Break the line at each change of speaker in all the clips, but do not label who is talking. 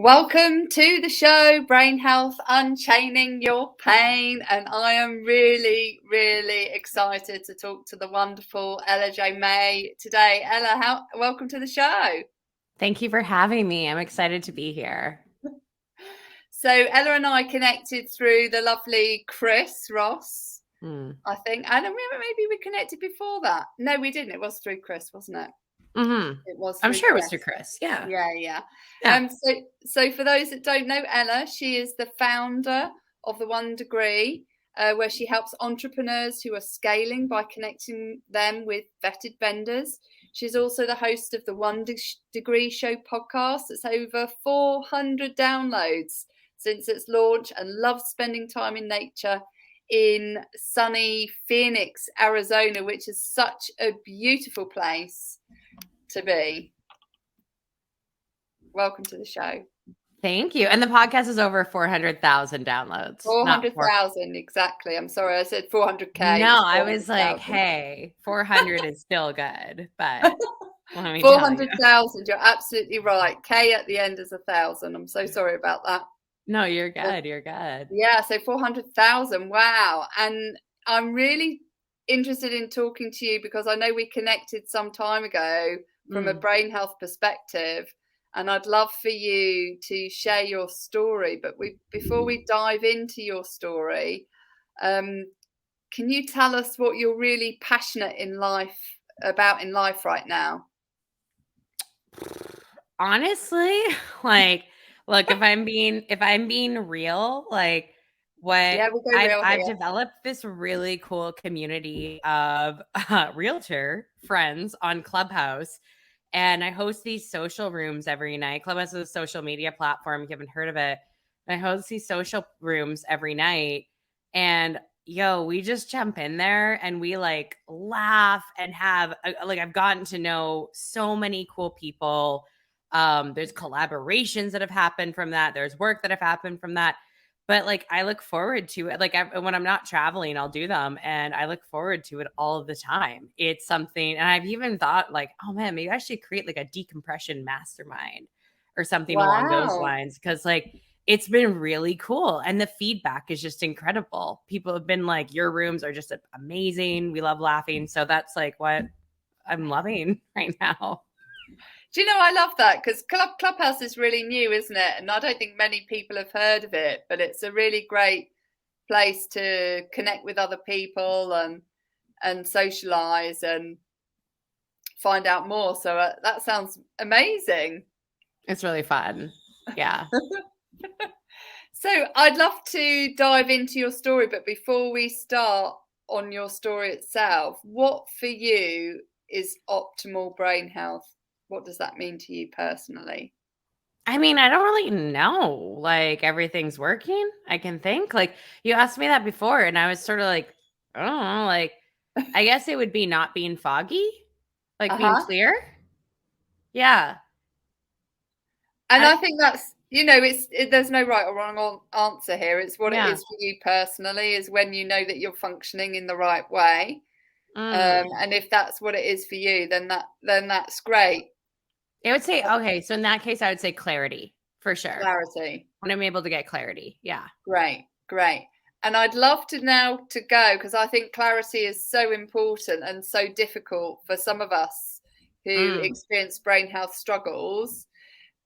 Welcome to the show, Brain Health, Unchaining Your Pain. And I am really, really excited to talk to the wonderful Ella Mae today. Ella, welcome to the show.
Thank you for having me. I'm excited to be here.
So Ella and I connected through the lovely Chris Ross, I think. And maybe we connected before that. No, we didn't. It was through Chris, wasn't it?
Mm-hmm.
It was.
I'm sure it was through Chris. Yeah.
Yeah.
Yeah.
So for those that don't know Ella, she is the founder of the 1 Degree, where she helps entrepreneurs who are scaling by connecting them with vetted vendors. She's also the host of the 1 Degree Show podcast. It's over 400 downloads since its launch, and loves spending time in nature in sunny Phoenix, Arizona, which is such a beautiful place to be. Welcome to the show.
Thank you. And the podcast is over 400,000 downloads.
400,000, exactly. I'm sorry, I said 400K.
No, I was like, hey, 400 is still good, but
400,000, you're absolutely right. K at the end is 1,000. I'm so sorry about that.
No, you're good. You're good.
Yeah, so 400,000. Wow. And I'm really interested in talking to you because I know we connected some time ago from a brain health perspective. And I'd love for you to share your story. But before we dive into your story, can you tell us what you're really passionate about in life right now?
Honestly, like, look, if I'm being real, like I've developed this really cool community of realtor friends on Clubhouse. And I host these social rooms every night. Clubhouse is a social media platform. If you haven't heard of it, I host these social rooms every night. And we just jump in there and we like laugh and have I've gotten to know so many cool people. There's collaborations that have happened from that. There's work that have happened from that. But like, I look forward to it. Like when I'm not traveling, I'll do them. And I look forward to it all of the time. It's something, and I've even thought like, oh man, maybe I should create like a decompression mastermind or something along those lines. Cause like, it's been really cool. And the feedback is just incredible. People have been like, your rooms are just amazing. We love laughing. So that's like what I'm loving right now.
Do you know, I love that because Clubhouse is really new, isn't it? And I don't think many people have heard of it, but it's a really great place to connect with other people and socialize and find out more. So that sounds amazing.
It's really fun. Yeah.
So I'd love to dive into your story, but before we start on your story itself, what for you is optimal brain health? What does that mean to you personally?
I mean, I don't really know. Like everything's working. I can think. Like you asked me that before, and I was sort of like, I don't know. Like, I guess it would be not being foggy, like being clear. Yeah.
And I think that's, there's no right or wrong answer here. It's what it is for you personally, is when you know that you're functioning in the right way. And if that's what it is for you, then that's great.
I would say, okay, so in that case, I would say clarity for sure.
Clarity.
When I'm able to get clarity. Yeah.
Great. And I'd love to now to go, because I think clarity is so important and so difficult for some of us who experience brain health struggles.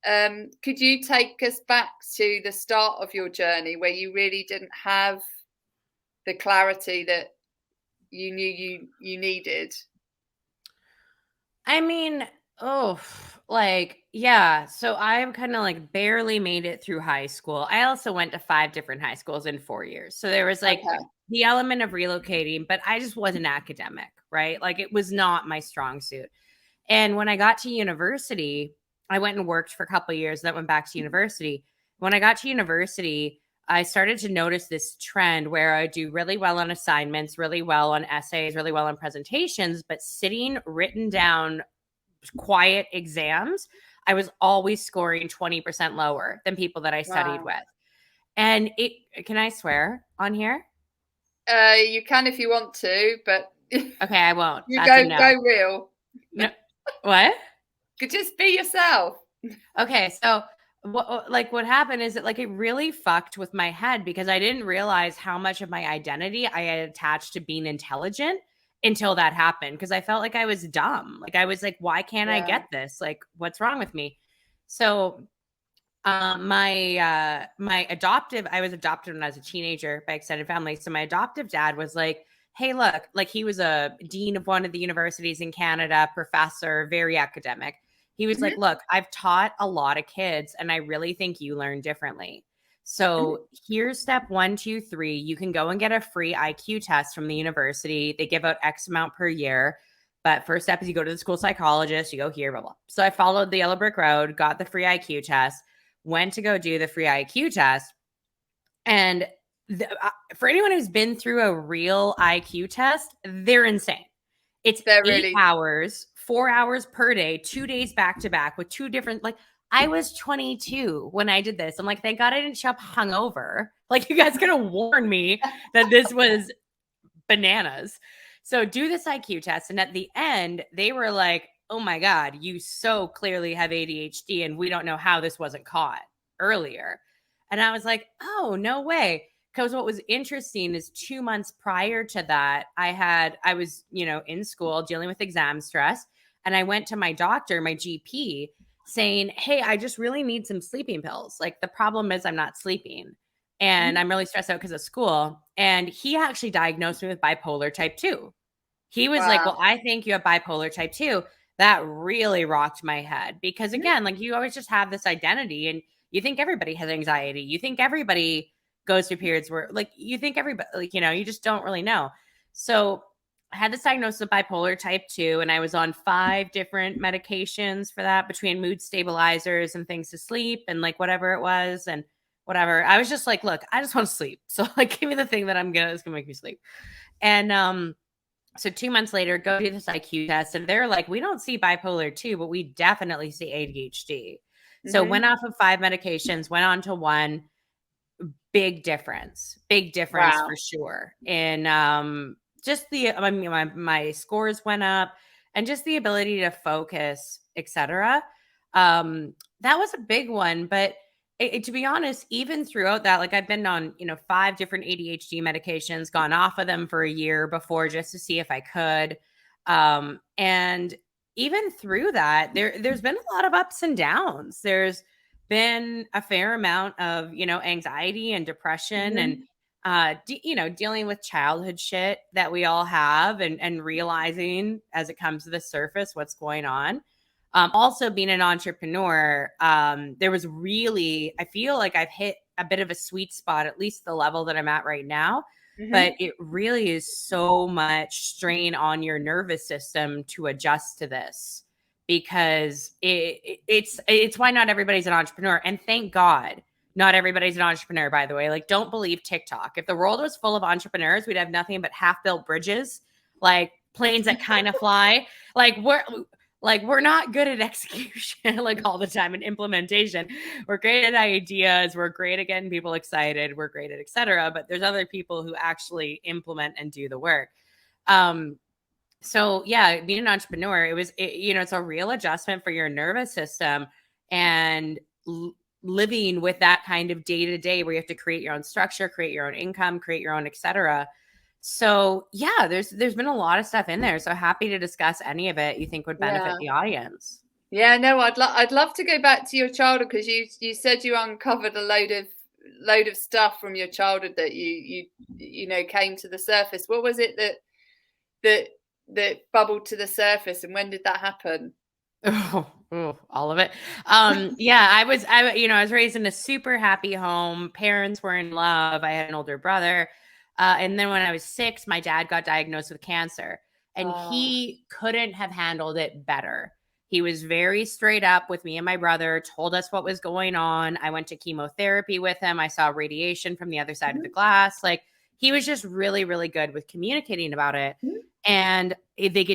Could you take us back to the start of your journey where you really didn't have the clarity that you knew you needed?
I mean, so I've kind of like barely made it through high school. I also went to 5 different high schools in 4 years. So there was like the element of relocating, but I just wasn't academic, right? Like it was not my strong suit. And when I got to university, I went and worked for a couple of years, then went back to university. When I got to university, I started to notice this trend where I do really well on assignments, really well on essays, really well on presentations, but sitting written down quiet exams, I was always scoring 20% lower than people that I studied with. And can I swear on here?
You can if you want to, but
okay, I won't.
You go real.
No. What?
Could just be yourself.
Okay, so what happened is that like it really fucked with my head because I didn't realize how much of my identity I had attached to being intelligent until that happened, because I felt like I was dumb. Like I was like, why can't I get this? Like, what's wrong with me? So my adoptive, I was adopted when I was a teenager by extended family. So my adoptive dad was like, hey, look, like he was a dean of one of the universities in Canada, professor, very academic. He was like, look, I've taught a lot of kids and I really think you learn differently. So here's step 1, 2, 3. You can go and get a free IQ test from the university. They give out X amount per year. But first step is you go to the school psychologist, you go here, blah, blah. So I followed the yellow brick road, got the free IQ test, went to go do the free IQ test. And for anyone who's been through a real IQ test, they're insane. It's 8 hours, 4 hours per day, 2 days back to back with 2 different, like, I was 22 when I did this. I'm like, thank God I didn't show up hungover. Like, you guys could have warned me that this was bananas. So do this IQ test. And at the end, they were like, oh my God, you so clearly have ADHD and we don't know how this wasn't caught earlier. And I was like, oh, no way. Because what was interesting is 2 months prior to that, I was, in school dealing with exam stress. And I went to my doctor, my GP, saying, hey, I just really need some sleeping pills. Like the problem is I'm not sleeping and I'm really stressed out because of school. And he actually diagnosed me with bipolar type 2. He was like, well, I think you have bipolar type 2. That really rocked my head because again, like you always just have this identity and you think everybody has anxiety. You think everybody goes through periods where like, you think everybody, like, you just don't really know. So I had this diagnosis of bipolar type 2 and I was on 5 different medications for that, between mood stabilizers and things to sleep and like whatever it was and whatever. I was just like, look, I just want to sleep. So like, give me the thing that's going to make me sleep. And, so 2 months later, go do this IQ test. And they're like, we don't see bipolar 2, but we definitely see ADHD. So went off of 5 medications, went on to 1. Big difference for sure. And just my scores went up and just the ability to focus, etc. That was a big one. But to be honest, even throughout that, like I've been on, 5 different ADHD medications, gone off of them for a year before just to see if I could. And even through that, there's been a lot of ups and downs. There's been a fair amount of, anxiety and depression and, dealing with childhood shit that we all have and realizing as it comes to the surface what's going on. Also being an entrepreneur, there was really, I feel like I've hit a bit of a sweet spot, at least the level that I'm at right now. But it really is so much strain on your nervous system to adjust to this, because it's why not everybody's an entrepreneur. And thank God not everybody's an entrepreneur, by the way. Like, don't believe TikTok. If the world was full of entrepreneurs, we'd have nothing but half-built bridges, like planes that kind of fly. We're not good at execution, like all the time, and implementation. We're great at ideas. We're great at getting people excited. We're great at et cetera. But there's other people who actually implement and do the work. So yeah, being an entrepreneur, it's a real adjustment for your nervous system, and living with that kind of day to day where you have to create your own structure, create your own income, create your own, et cetera. So yeah, there's been a lot of stuff in there. So happy to discuss any of it you think would benefit the audience.
Yeah, no, I'd love to go back to your childhood, because you said you uncovered a load of stuff from your childhood that you came to the surface. What was it that bubbled to the surface, and when did that happen?
Oh, all of it. Yeah, I was raised in a super happy home. Parents were in love. I had an older brother. And then when I was 6, my dad got diagnosed with cancer, and he couldn't have handled it better. He was very straight up with me and my brother, told us what was going on. I went to chemotherapy with him. I saw radiation from the other side of the glass. Like, he was just really, really good with communicating about it. And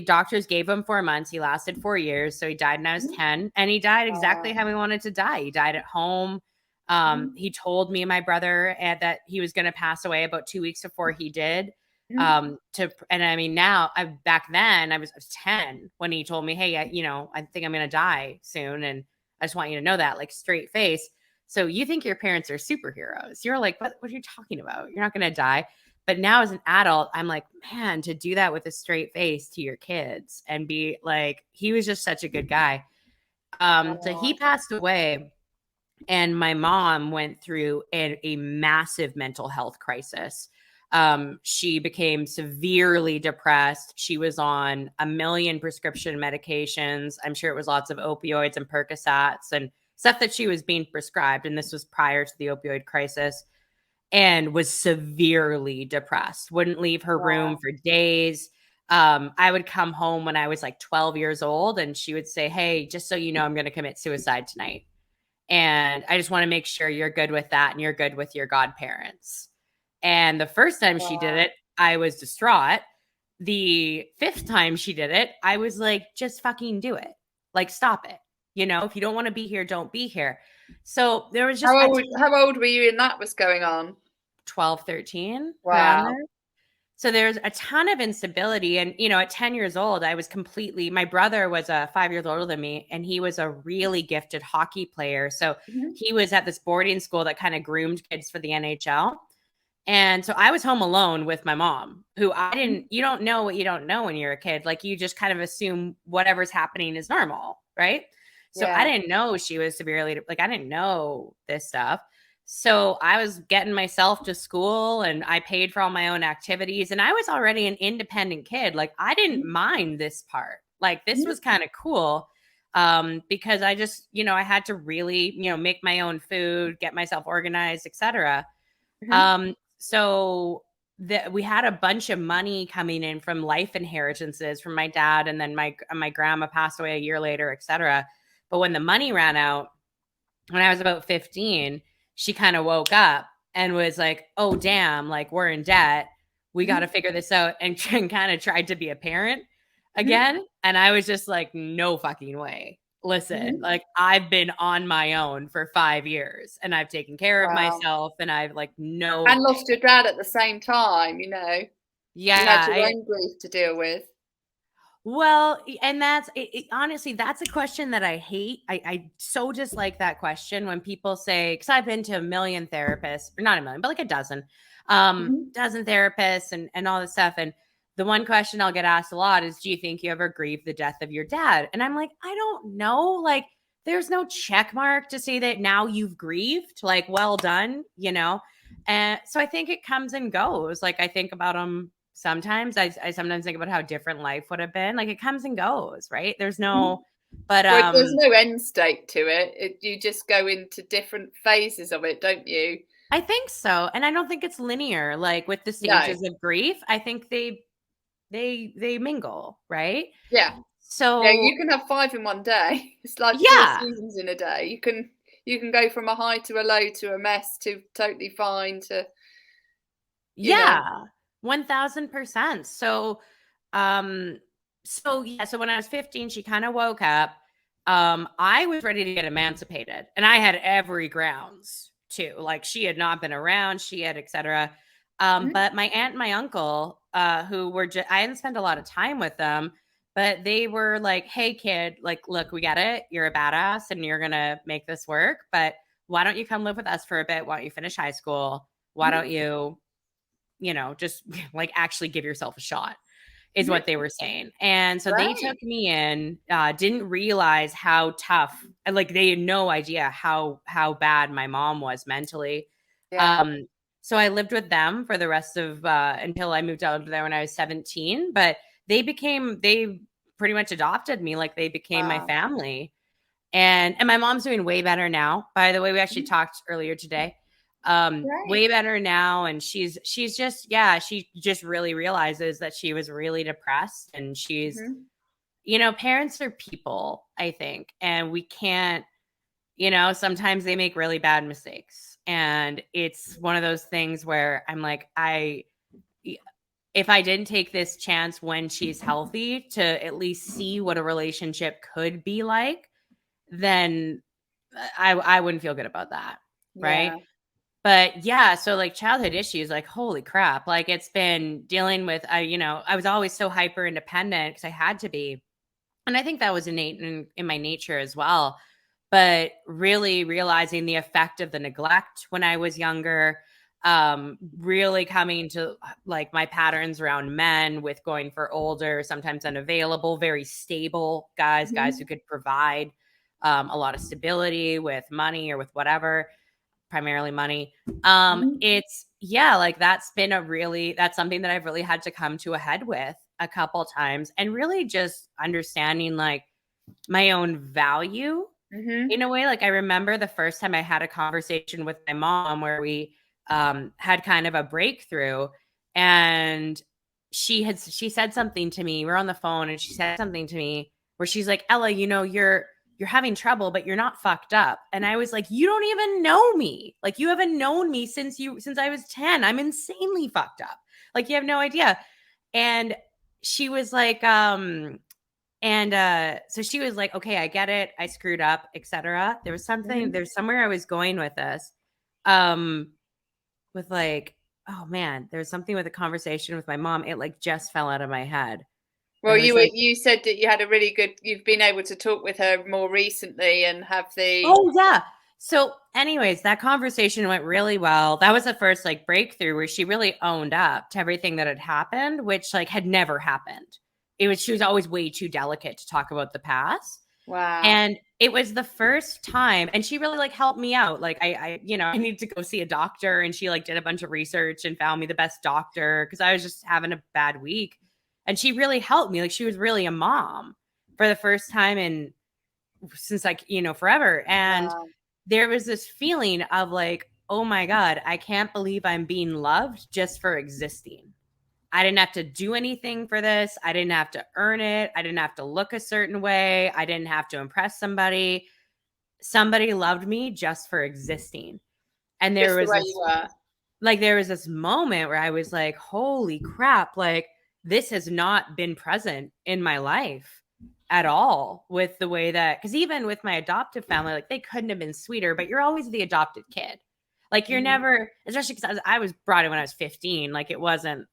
doctors gave him 4 months. He lasted 4 years. So he died when I was 10, and he died exactly how he wanted to die. He died at home. He told me and my brother that he was going to pass away about 2 weeks before he did. And I mean, now back then I was 10 when he told me, hey, I think I'm going to die soon. And I just want you to know that, like, straight face. So you think your parents are superheroes. You're like, what are you talking about? You're not going to die. But now as an adult, I'm like, man, to do that with a straight face to your kids and be like, he was just such a good guy. So he passed away, and my mom went through a massive mental health crisis. She became severely depressed. She was on 1 million prescription medications. I'm sure it was lots of opioids and Percocets and stuff that she was being prescribed. And this was prior to the opioid crisis, and was severely depressed. Wouldn't leave her room for days. I would come home when I was like 12 years old, and she would say, hey, just so you know, I'm going to commit suicide tonight. And I just want to make sure you're good with that and you're good with your godparents. And the first time she did it, I was distraught. The fifth time she did it, I was like, just fucking do it. Like, stop it. You know, if you don't want to be here, don't be here. So there was just
how old were you when that was going on?
12, 13.
Wow.
There. So there's a ton of instability. And, you know, at 10 years old, I was my brother was 5 years older than me, and he was a really gifted hockey player. So he was at this boarding school that kind of groomed kids for the NHL. And so I was home alone with my mom, who you don't know what you don't know when you're a kid. Like, you just kind of assume whatever's happening is normal, right? So I didn't know she was severely, like, I didn't know this stuff. So I was getting myself to school, and I paid for all my own activities, and I was already an independent kid. Like, I didn't mind this part. Like, this was kind of cool, because I just, you know, I had to really, you know, make my own food, get myself organized, etc. So we had a bunch of money coming in from life inheritances from my dad, and then my grandma passed away a year later, etc. But when the money ran out, when I was about 15, she kind of woke up and was like, oh, damn, like, we're in debt. We got to figure this out, and kind of tried to be a parent again. And I was just like, no fucking way. Listen, like, I've been on my own for 5 years, and I've taken care of myself, and I've like, no.
And lost your dad at the same time, you know.
Yeah.
You had your own grief to deal with.
Well, and that's honestly, that's a question that I hate. I so dislike that question when people say, because I've been to 1 million therapists, or not 1 million, but like a dozen therapists and all this stuff. And the one question I'll get asked a lot is, do you think you ever grieve the death of your dad? And I'm like, I don't know. Like, there's no check mark to say that now you've grieved, like, well done, you know? And so I think it comes and goes. Like, I think about them. Sometimes I sometimes think about how different life would have been. Like, it comes and goes, right? There's no, but
there's no end state to it. You just go into different phases of it, don't you?
I think so, and I don't think it's linear. Like, with the stages of grief, I think they mingle, right?
Yeah.
So
yeah, you can have 5 in one day. It's like 4 seasons in a day. You can go from a high to a low to a mess to totally fine to, you know.
1000%. So when I was 15, she kind of woke up. I was ready to get emancipated, and I had every grounds to. Like, she had not been around, she had, etc. But my aunt and my uncle, who were I hadn't spent a lot of time with them, but they were like, hey kid, like, look, we get it. You're a badass and you're going to make this work, but why don't you come live with us for a bit? Why don't you finish high school? Why don't you, you know, just like actually give yourself a shot, is what they were saying. And so they took me in, didn't realize how tough, like, they had no idea how bad my mom was mentally. So I lived with them for the rest of, until I moved out there when I was 17, but they pretty much adopted me. Like, they became my family. And my mom's doing way better now. By the way, we actually talked earlier today. Way better now, and she's just, she just really realizes that she was really depressed, and she's you know, parents are people, I think, and we can't, you know, sometimes they make really bad mistakes, and it's one of those things where I'm like, if I didn't take this chance when she's healthy to at least see what a relationship could be like, then I wouldn't feel good about that, right? But so like, childhood issues, like, holy crap, like, it's been dealing with, you know, I was always so hyper independent because I had to be. And I think that was innate in my nature as well. but really realizing the effect of the neglect when I was younger, really coming to like my patterns around men with going for older, sometimes unavailable, very stable guys who could provide a lot of stability with money or with whatever, primarily money. It's like that's something that I've really had to come to a head with a couple times, and really just understanding like my own value in a way. Like I remember the first time I had a conversation with my mom where we had kind of a breakthrough, and she said something to me. We're on the phone and she said something to me where she's like, Ella, you're having trouble, but you're not fucked up. And I was like, you don't even know me. Like you haven't known me since I was 10. I'm insanely fucked up. Like you have no idea. And she was like, so she was like, okay, I get it. I screwed up, etc. There's somewhere I was going with this. With like, oh man, there's something with a conversation with my mom. It like just fell out of my head.
Well, you said that you had you've been able to talk with her more recently and have the...
Oh yeah. So anyways, that conversation went really well. That was the first like breakthrough where she really owned up to everything that had happened, which like had never happened. She was always way too delicate to talk about the past.
Wow.
And it was the first time, and she really like helped me out. Like I needed to go see a doctor, and she like did a bunch of research and found me the best doctor because I was just having a bad week. And she really helped me. Like she was really a mom for the first time since like, forever. And there was this feeling of like, oh my God, I can't believe I'm being loved just for existing. I didn't have to do anything for this. I didn't have to earn it. I didn't have to look a certain way. I didn't have to impress somebody. Somebody loved me just for existing. And there was this moment where I was like, holy crap, like this has not been present in my life at all, with the way that, because even with my adoptive family, like they couldn't have been sweeter, but you're always the adopted kid. Like you're never, especially because I was brought in when I was 15. Like it wasn't,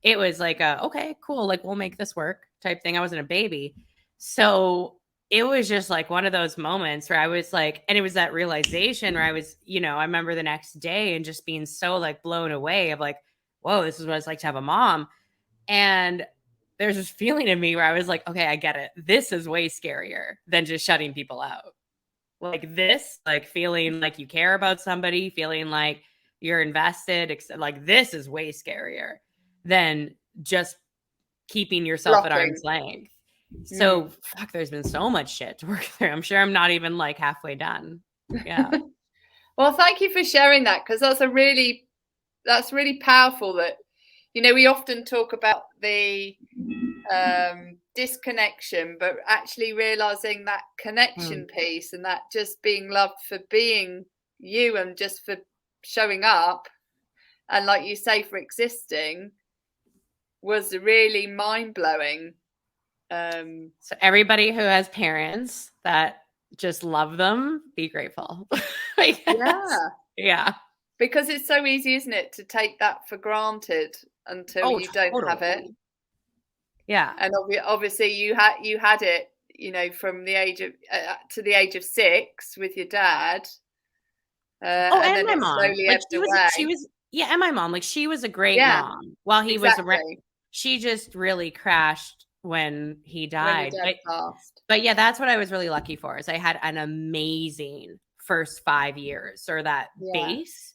it was like okay, cool. Like we'll make this work type thing. I wasn't a baby. So it was just like one of those moments where I was like, and it was that realization where I was, I remember the next day and just being so like blown away of like, whoa, this is what it's like to have a mom. And there's this feeling in me where I was like, okay, I get it. This is way scarier than just shutting people out. Like this, like feeling like you care about somebody, feeling like you're invested. Like this is way scarier than just keeping yourself at arm's length. So fuck, there's been so much shit to work through. I'm sure I'm not even like halfway done. Yeah.
Well, thank you for sharing that, because that's really powerful. That we often talk about the disconnection, but actually realizing that connection piece, and that just being loved for being you and just for showing up, and like you say, for existing, was really mind-blowing.
So everybody who has parents that just love them, be grateful. Yeah,
because it's so easy, isn't it, to take that for granted until you don't have it.
Yeah.
And obviously you had it, from the age of to the age of 6 with your dad.
And then my mom. Like and my mom. Like she was a great mom while he was around. She just really crashed when he died.
When your dad passed.
But yeah, that's what I was really lucky for, is I had an amazing first 5 years, or that base.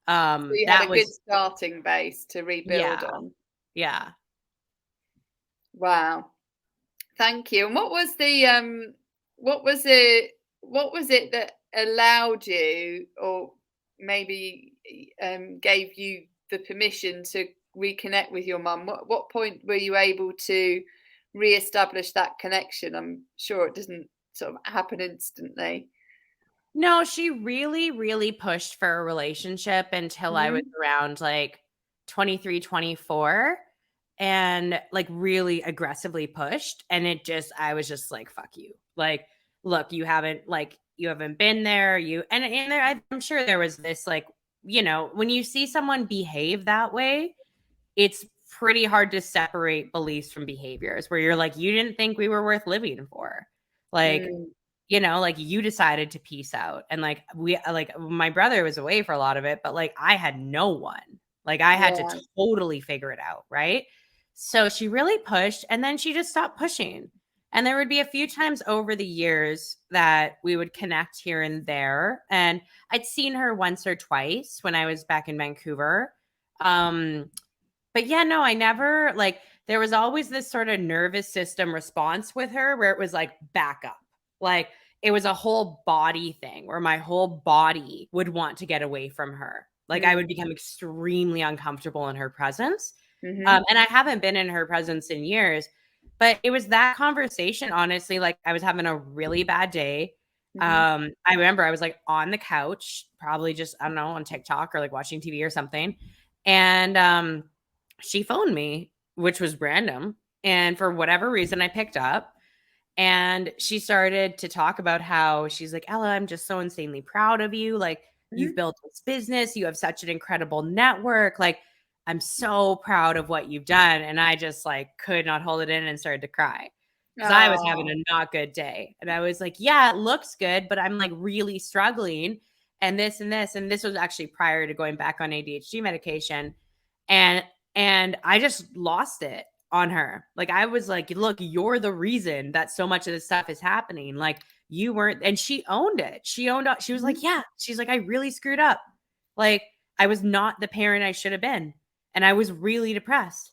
So you had a good starting base to rebuild on.
Yeah.
Wow. Thank you. And what was it that allowed you, or maybe gave you the permission to reconnect with your mum? What point were you able to reestablish that connection? I'm sure it doesn't sort of happen instantly.
No, she really, really pushed for a relationship until I was around like 23, 24, and like really aggressively pushed. And I was just like, fuck you. Like, look, you haven't been there. I'm sure there was this, like, when you see someone behave that way, it's pretty hard to separate beliefs from behaviors, where you're like, you didn't think we were worth living for. Like, you know, like you decided to peace out. And like my brother was away for a lot of it, but like I had no one. Like I had to totally figure it out, right? So she really pushed and then she just stopped pushing. And there would be a few times over the years that we would connect here and there. And I'd seen her once or twice when I was back in Vancouver. But yeah, no, I never like there was always this sort of nervous system response with her where it was like back up. Like it was a whole body thing where my whole body would want to get away from her. Like I would become extremely uncomfortable in her presence. And I haven't been in her presence in years, but it was that conversation, honestly, like I was having a really bad day. I remember I was like on the couch, probably just, I don't know, on TikTok or like watching TV or something. And she phoned me, which was random. And for whatever reason, I picked up. And she started to talk about how she's like, Ella, I'm just so insanely proud of you. Like, you've built this business. You have such an incredible network. Like, I'm so proud of what you've done. And I just like could not hold it in and started to cry because I was having a not good day. And I was like, yeah, it looks good, but I'm like really struggling. And this and this. And this was actually prior to going back on ADHD medication. And I just lost it on her. Like I was like, look, you're the reason that so much of this stuff is happening. Like you weren't, and she owned it. She owned up. She was like, yeah, she's like, I really screwed up. Like I was not the parent I should have been. And I was really depressed.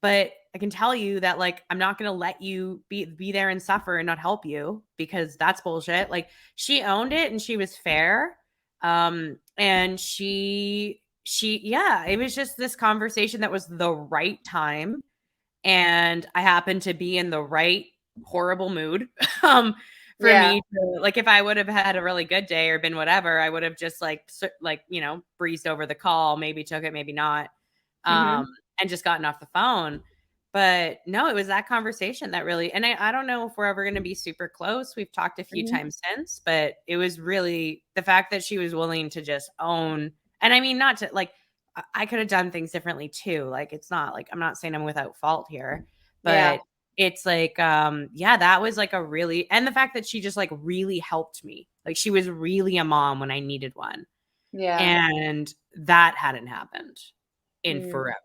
But I can tell you that like I'm not going to let you be there and suffer and not help you because that's bullshit. Like she owned it and she was fair. And yeah, it was just this conversation that was the right time. And I happened to be in the right horrible mood for me to, like, if I would have had a really good day or been whatever, I would have just like, you know, breezed over the call, maybe took it, maybe not, and just gotten off the phone. But no, it was that conversation that really, and I don't know if we're ever going to be super close. We've talked a few times since, but it was really the fact that she was willing to just own. And I mean, not to like, I could have done things differently too. Like, it's not like, I'm not saying I'm without fault here, but it's like, yeah, that was like a really, and the fact that she just like really helped me. Like she was really a mom when I needed one.
Yeah.
And that hadn't happened in forever.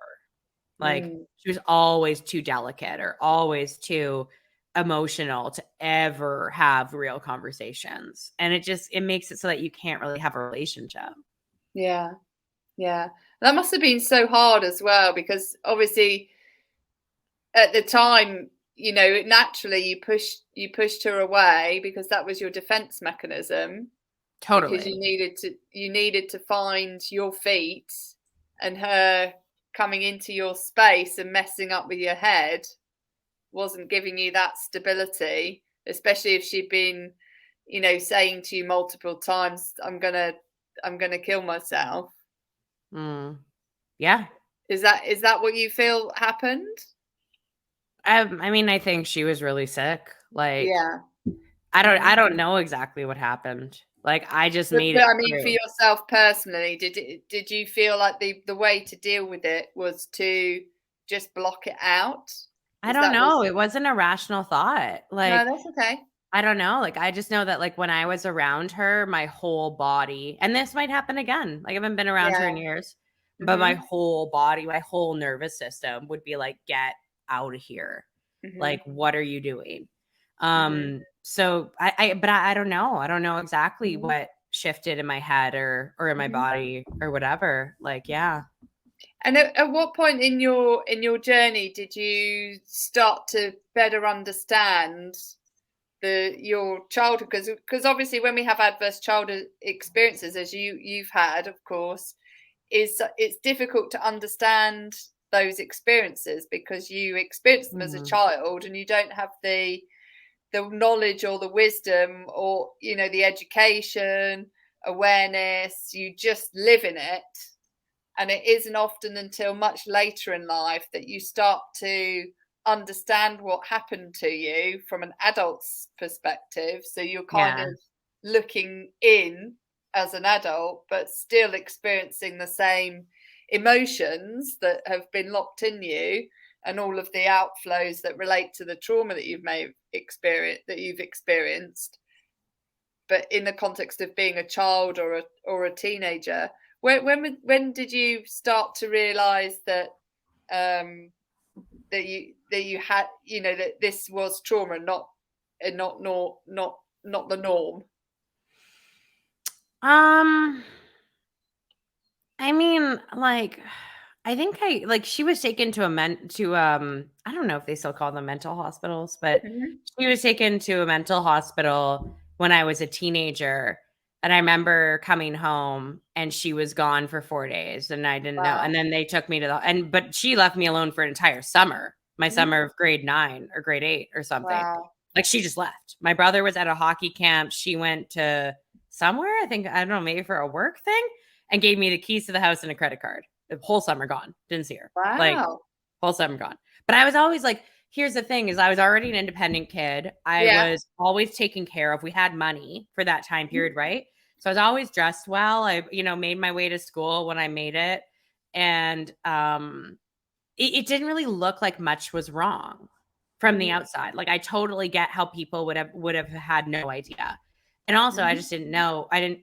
Like she was always too delicate or always too emotional to ever have real conversations. And it makes it so that you can't really have a relationship.
Yeah. Yeah. That must have been so hard as well, because obviously at the time, you know, naturally you pushed her away because that was your defense mechanism.
Totally.
Because you needed to find your feet, and her coming into your space and messing up with your head wasn't giving you that stability, especially if she'd been, you know, saying to you multiple times, I'm gonna kill myself.
Yeah.
Is that what you feel happened?
I mean, I think she was really sick. Like,
yeah.
I don't know exactly what happened. Like, I just made it.
I mean, for yourself personally, did you feel like the way to deal with it was to just block it out?
I don't know. It wasn't a rational thought. Like,
no, that's okay.
I don't know. Like, I just know that like when I was around her, my whole body, and this might happen again. Like, I haven't been around her in years, but my whole body, my whole nervous system would be like, get out of here. Like, what are you doing? So but I don't know. I don't know exactly what shifted in my head or in my body or whatever. Like, yeah.
And at what point in your journey did you start to better understand your childhood? Because obviously when we have adverse childhood experiences, as you've had, of course, it's difficult to understand those experiences because you experienced them as a child and you don't have the knowledge or the wisdom or, you know, the education, awareness. You just live in it. And it isn't often until much later in life that you start to understand what happened to you from an adult's perspective. So you're kind of looking in as an adult, but still experiencing the same emotions that have been locked in you and all of the outflows that relate to the trauma that you've experienced. but in the context of being a child or a teenager. When did you start to realise that that you had, you know, that this was trauma and not the norm?
I mean, like, I think she was taken to I don't know if they still call them mental hospitals, but she was taken to a mental hospital when I was a teenager. And I remember coming home and she was gone for 4 days and I didn't know. And then they took me to but she left me alone for an entire summer, my summer of grade 9 or grade 8 or something.
Wow.
Like she just left. My brother was at a hockey camp. She went to somewhere, I don't know, maybe for a work thing, and gave me the keys to the house and a credit card. The whole summer gone. Didn't see her.
Wow.
Like, whole summer gone. But I was always like, here's the thing is I was already an independent kid. I was always taken care of. We had money for that time period, right? So I was always dressed well. I, made my way to school when I made it. And it didn't really look like much was wrong from the outside. Like I totally get how people would have had no idea. And also I just didn't know. I didn't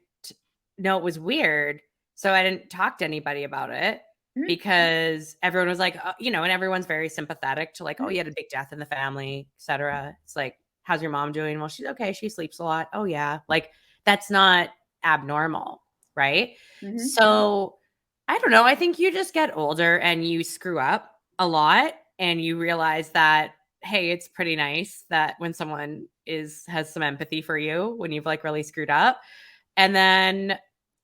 know it was weird. So I didn't talk to anybody about it because everyone was like, and everyone's very sympathetic to like, oh, you had a big death in the family, etc. It's like, how's your mom doing? Well, she's okay. She sleeps a lot. Oh yeah. Like that's not abnormal. Right. So I don't know. I think you just get older and you screw up a lot and you realize that, hey, it's pretty nice that when someone has some empathy for you when you've like really screwed up. And then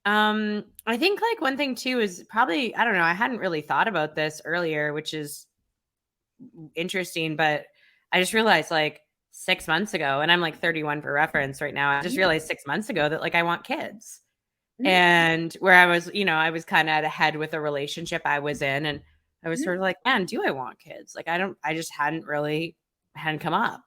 I think like one thing too is probably, I don't know, I hadn't really thought about this earlier, which is interesting, but I just realized like 6 months ago, and I'm like 31 for reference right now. I just realized 6 months ago that like I want kids. And where I was, I was kind of at a head with a relationship I was in, and I was sort of like, man, do I want kids? Like I just hadn't come up.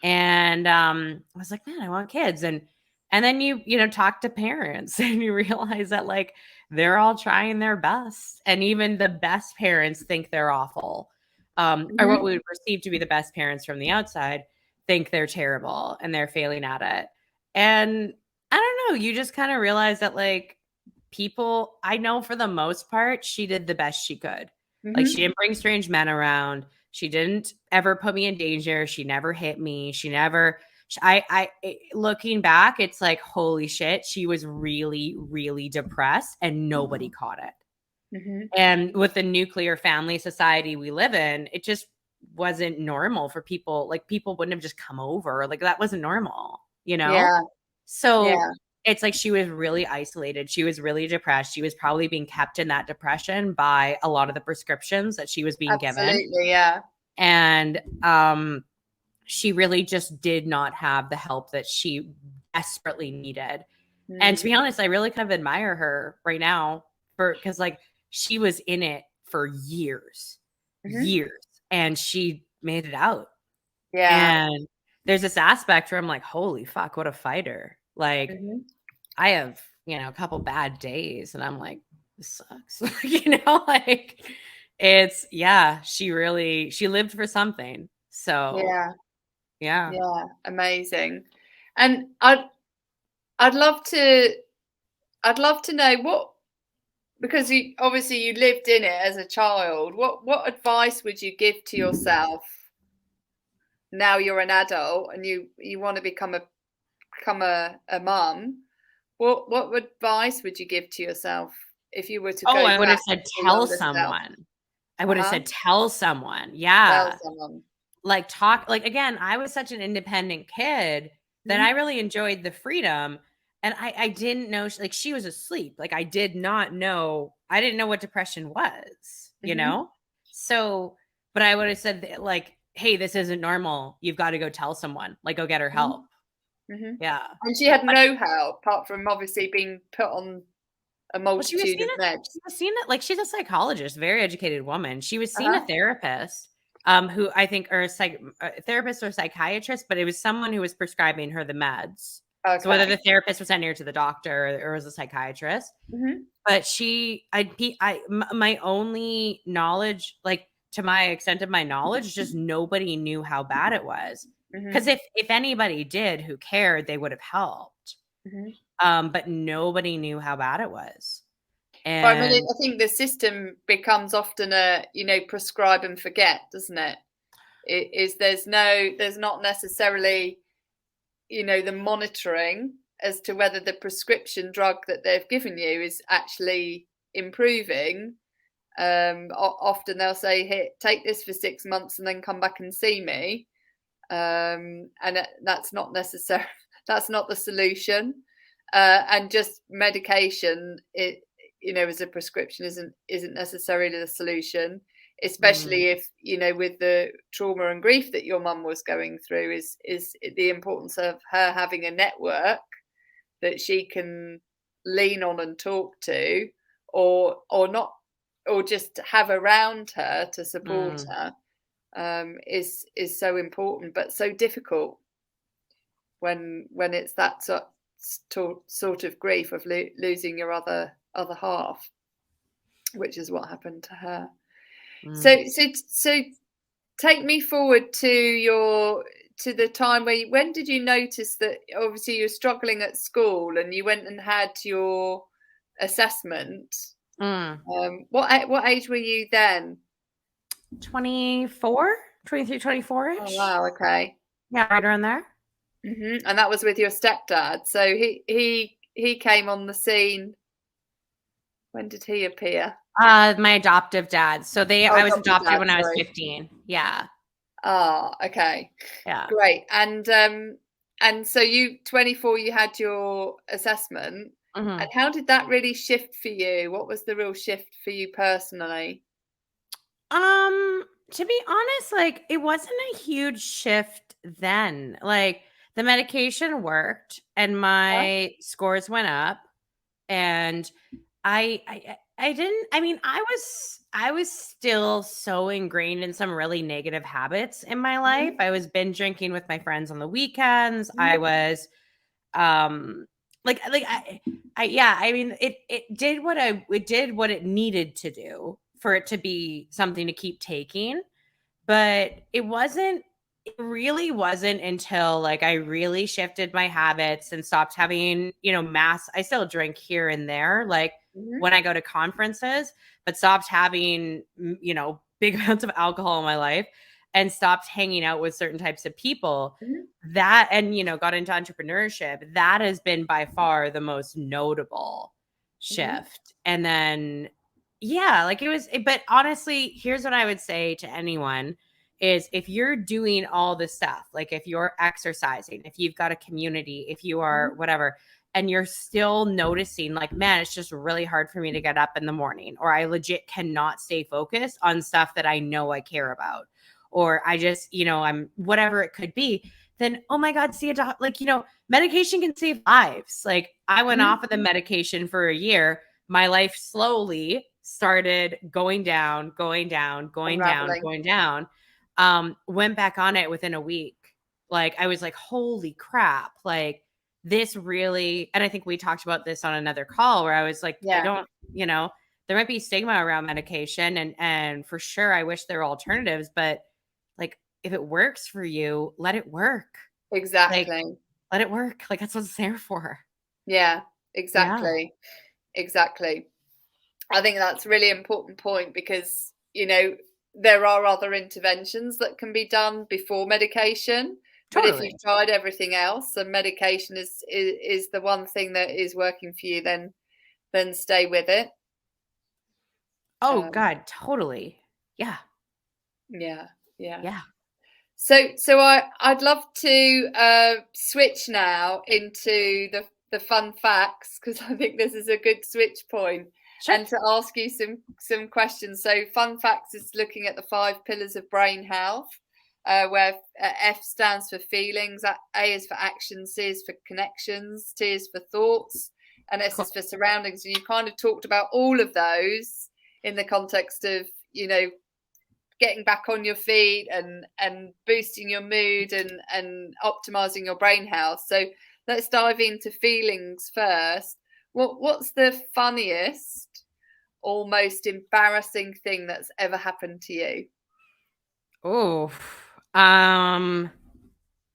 And I was like, man, I want kids. And then you talk to parents and you realize that like they're all trying their best. And even the best parents think they're awful. Or what we would perceive to be the best parents from the outside think they're terrible and they're failing at it. And I don't know, you just kind of realize that like people, I know for the most part, she did the best she could. Like she didn't bring strange men around. She didn't ever put me in danger. She never hit me. She never, looking back, it's like, holy shit, she was really, really depressed and nobody caught it. And with the nuclear family society we live in, it just wasn't normal for people. Like people wouldn't have just come over. Like that wasn't normal,
Yeah.
So it's like she was really isolated. She was really depressed. She was probably being kept in that depression by a lot of the prescriptions that she was being given.
Absolutely, yeah.
And she really just did not have the help that she desperately needed. And to be honest, I really kind of admire her right now because like she was in it for years, and she made it out.
Yeah.
And there's this aspect where I'm like, holy fuck, what a fighter. Like I have, a couple bad days and I'm like, this sucks. Like it's, she lived for something. So yeah.
Amazing. And I'd love to know what, because you obviously you lived in it as a child, what advice would you give to yourself now you're an adult and you want to become a mum? What advice would you give to yourself if you were to go back?
I would have said tell someone. I would have said tell someone. Yeah.
Tell someone.
Like talk, like again, I was such an independent kid that I really enjoyed the freedom. And I didn't know, like she was asleep. Like I didn't know what depression was, So, but I would have said like, hey, this isn't normal. You've got to go tell someone, like go get her help. Yeah.
And she had no help apart from obviously being put on a multitude of meds.
She was seeing it, like she's a psychologist, very educated woman. She was seeing a therapist who I think are a therapist or psychiatrist, but it was someone who was prescribing her the meds. Okay. So whether the therapist was sending her to the doctor or was a psychiatrist, but my only knowledge, like to my extent of my knowledge, just nobody knew how bad it was. Because if anybody did who cared, they would have helped. But nobody knew how bad it was.
But I mean,
And
I think the system becomes often a, prescribe and forget, doesn't it? There's not necessarily, the monitoring as to whether the prescription drug that they've given you is actually improving. Often they'll say, here, take this for 6 months and then come back and see me. And that's not necessarily, that's not the solution. And just medication, as a prescription isn't necessarily the solution, especially if, with the trauma and grief that your mum was going through, is the importance of her having a network that she can lean on and talk to, or not, or just have around her to support her, is so important, but so difficult when it's that sort of grief of losing your other half, which is what happened to her. So take me forward to the time when did you notice that obviously you're struggling at school and you went and had your assessment? What age were you then?
24, 23, 24-ish.
Oh wow, okay.
Yeah, right around there.
And that was with your stepdad. So he came on the scene. When did he appear?
My adoptive dad. So I was adopted when I was 15. Yeah.
Ah, okay.
Yeah.
Great. And so you 24, you had your assessment. And how did that really shift for you? What was the real shift for you personally?
To be honest, like it wasn't a huge shift then. Like the medication worked and my scores went up, and I didn't, I mean, I was still so ingrained in some really negative habits in my life. I was binge drinking with my friends on the weekends. I was I mean, it did what it needed to do for it to be something to keep taking, but it really wasn't until like I really shifted my habits and stopped having, I still drink here and there, like when I go to conferences, but stopped having, big amounts of alcohol in my life and stopped hanging out with certain types of people that, and, got into entrepreneurship. That has been by far the most notable shift. And then, yeah, like but honestly, here's what I would say to anyone is if you're doing all this stuff, like if you're exercising, if you've got a community, if you are whatever, and you're still noticing like, man, it's just really hard for me to get up in the morning, or I legit cannot stay focused on stuff that I know I care about, or I just, I'm whatever it could be, then, oh my God, see a doc, like, medication can save lives. Like I went off of the medication for a year. My life slowly started going down, going down, going down, going down. Went back on it within a week. Like I was like, holy crap. Like this really, and I think we talked about this on another call where I was like, I don't, there might be stigma around medication, and for sure I wish there were alternatives, but like if it works for you, let it work.
Exactly.
Like, let it work. Like that's what it's there for.
Yeah, exactly. Yeah. Exactly. I think that's a really important point because, there are other interventions that can be done before medication. Totally. But if you've tried everything else and medication is the one thing that is working for you, then stay with it.
Oh God, totally. Yeah.
Yeah. Yeah.
Yeah.
So I'd love to switch now into the fun facts, because I think this is a good switch point. Sure. And to ask you some questions. So fun facts is looking at the 5 pillars of brain health, where F stands for feelings, A is for action, C is for connections, T is for thoughts, and S is for surroundings. And you kind of talked about all of those in the context of, getting back on your feet and boosting your mood and optimizing your brain health. So let's dive into feelings first. What's the funniest or most embarrassing thing that's ever happened to you?
Oh,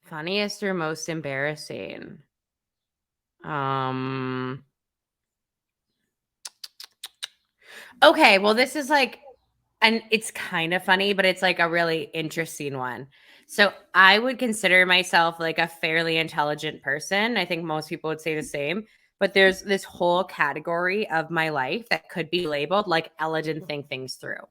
funniest or most embarrassing? Okay, well, this is like, and it's kind of funny, but it's like a really interesting one. So I would consider myself like a fairly intelligent person. I think most people would say the same. But there's this whole category of my life that could be labeled like Ella didn't think things through.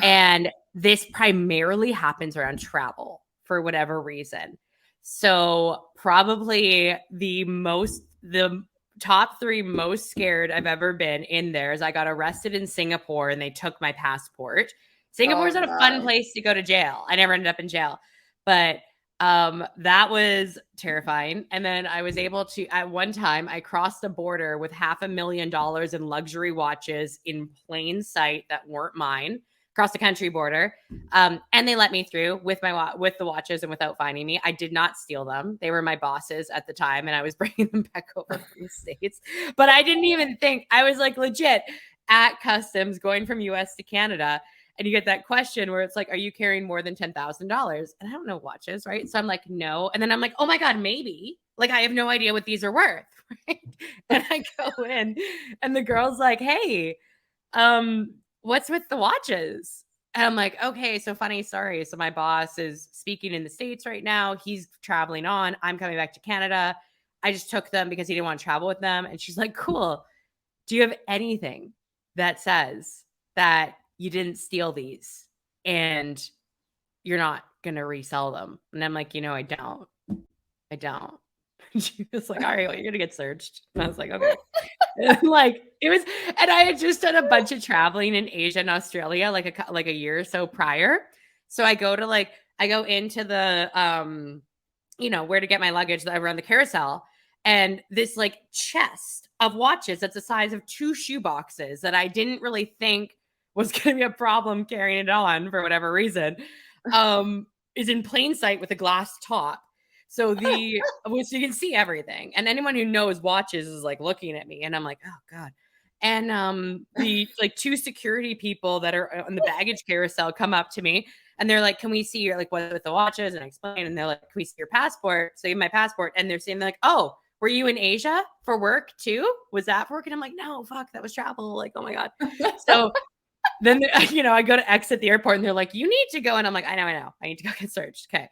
And this primarily happens around travel for whatever reason. So probably the top 3 most scared I've ever been in there is I got arrested in Singapore and they took my passport. Singapore's not a fun place to go to jail. I never ended up in jail, but that was terrifying. And then I was able to, at one time, I crossed the border with $500,000 in luxury watches in plain sight that weren't mine, across the country border. And they let me through with the watches and without finding me. I did not steal them. They were my bosses at the time, and I was bringing them back over from the States. But I didn't even think, I was like legit at customs going from US to Canada. And you get that question where it's like, are you carrying more than $10,000? And I don't know watches, right? So I'm like, no. And then I'm like, oh my God, maybe. Like, I have no idea what these are worth. Right? And I go in and the girl's like, hey, what's with the watches? And I'm like, okay, so funny story. So my boss is speaking in the States right now. He's traveling on. I'm coming back to Canada. I just took them because he didn't want to travel with them. And she's like, cool. Do you have anything that says that you didn't steal these and you're not going to resell them? And I'm like, I don't. She was like, all right, well, you're going to get searched. And I was like, okay. And like it was, and I had just done a bunch of traveling in Asia and Australia, like a year or so prior. So I go into the, where to get my luggage around the carousel, and this like chest of watches that's the size of 2 shoe boxes that I didn't really think was going to be a problem carrying it on for whatever reason, is in plain sight with a glass top. So so you can see everything. And anyone who knows watches is like looking at me, and I'm like, oh God. And the like 2 security people that are on the baggage carousel come up to me and they're like, can we see your, like, what with the watches? And I explain, and they're like, can we see your passport? So I give my passport, and they're saying, like, oh, were you in Asia for work too? Was that for work? And I'm like, no, fuck, that was travel. Like, oh my God. So then, I go to exit the airport and they're like, you need to go. And I'm like, I know. I need to go get searched. Okay.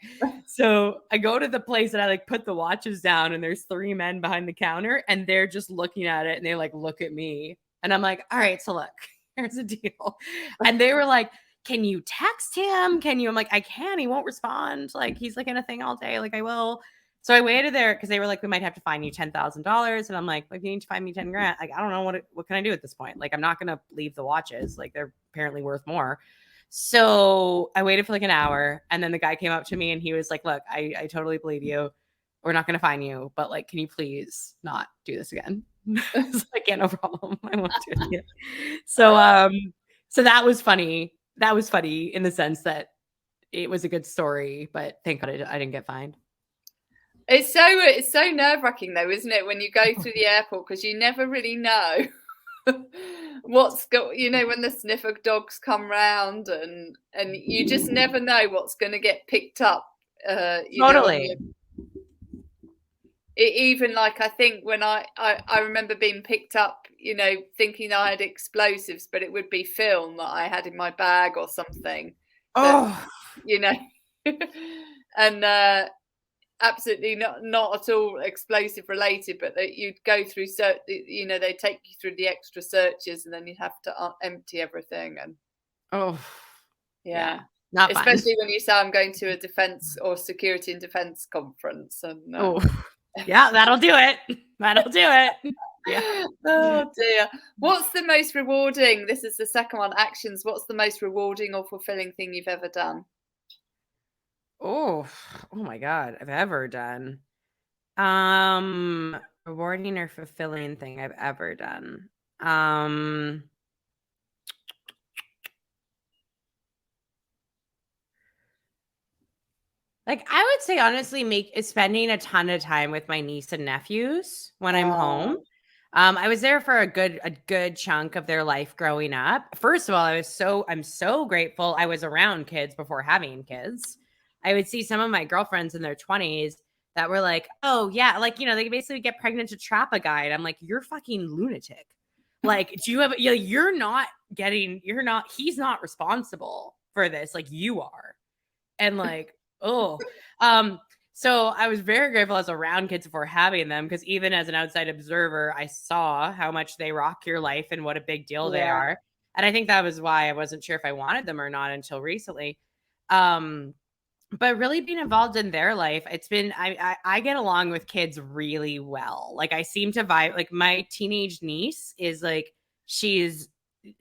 So I go to the place and I like put the watches down, and there's 3 men behind the counter, and they're just looking at it, and they like look at me, and I'm like, all right, so look, here's the deal. And they were like, can you text him? I'm like, I can, he won't respond. Like, he's like in a thing all day. Like, I will. So I waited there because they were like, we might have to fine you $10,000. And I'm like, if you need to find me 10 grand, like, I don't know what can I do at this point? Like, I'm not going to leave the watches. Like, they're apparently worth more. So I waited for like an hour, and then the guy came up to me and he was like, look, I totally believe you. We're not going to fine you, but like, can you please not do this again? I was like, yeah, no problem. I won't do it again. So that was funny. That was funny in the sense that it was a good story, but thank God I didn't get fined.
It's so nerve-wracking though, isn't it, when you go through the airport, because you never really know what's got, when the sniffer dogs come round, and you just never know what's going to get picked up.
Totally.
Even like, I think when I remember being picked up, thinking I had explosives, but it would be film that I had in my bag or something.
Oh,
and absolutely not at all explosive related, but that you'd go through, they take you through the extra searches, and then you'd have to empty everything. And yeah. Not especially fun. When you say I'm going to a defense or security and defense conference, and
yeah, that'll do it. Yeah.
Oh dear. What's the most rewarding? This is the second one. Actions. What's the most rewarding or fulfilling thing you've ever done?
Oh my God, I've ever done. Rewarding or fulfilling thing I've ever done. Like, I would say honestly, spending a ton of time with my niece and nephews when I'm home. I was there for a good chunk of their life growing up. First of all, I'm so grateful I was around kids before having kids. I would see some of my girlfriends in their 20s that were like, oh yeah, like, you know, they basically get pregnant to trap a guy. And I'm like, you're fucking lunatic. Like, do you have, you're not, he's not responsible for this. Like, you are. And like, oh, so I was very grateful I was around kids before having them, because even as an outside observer, I saw how much they rock your life and what a big deal they are. And I think that was why I wasn't sure if I wanted them or not until recently. But really being involved in their life, it's been, I get along with kids really well. Like, I seem to vibe, like my teenage niece is like, she's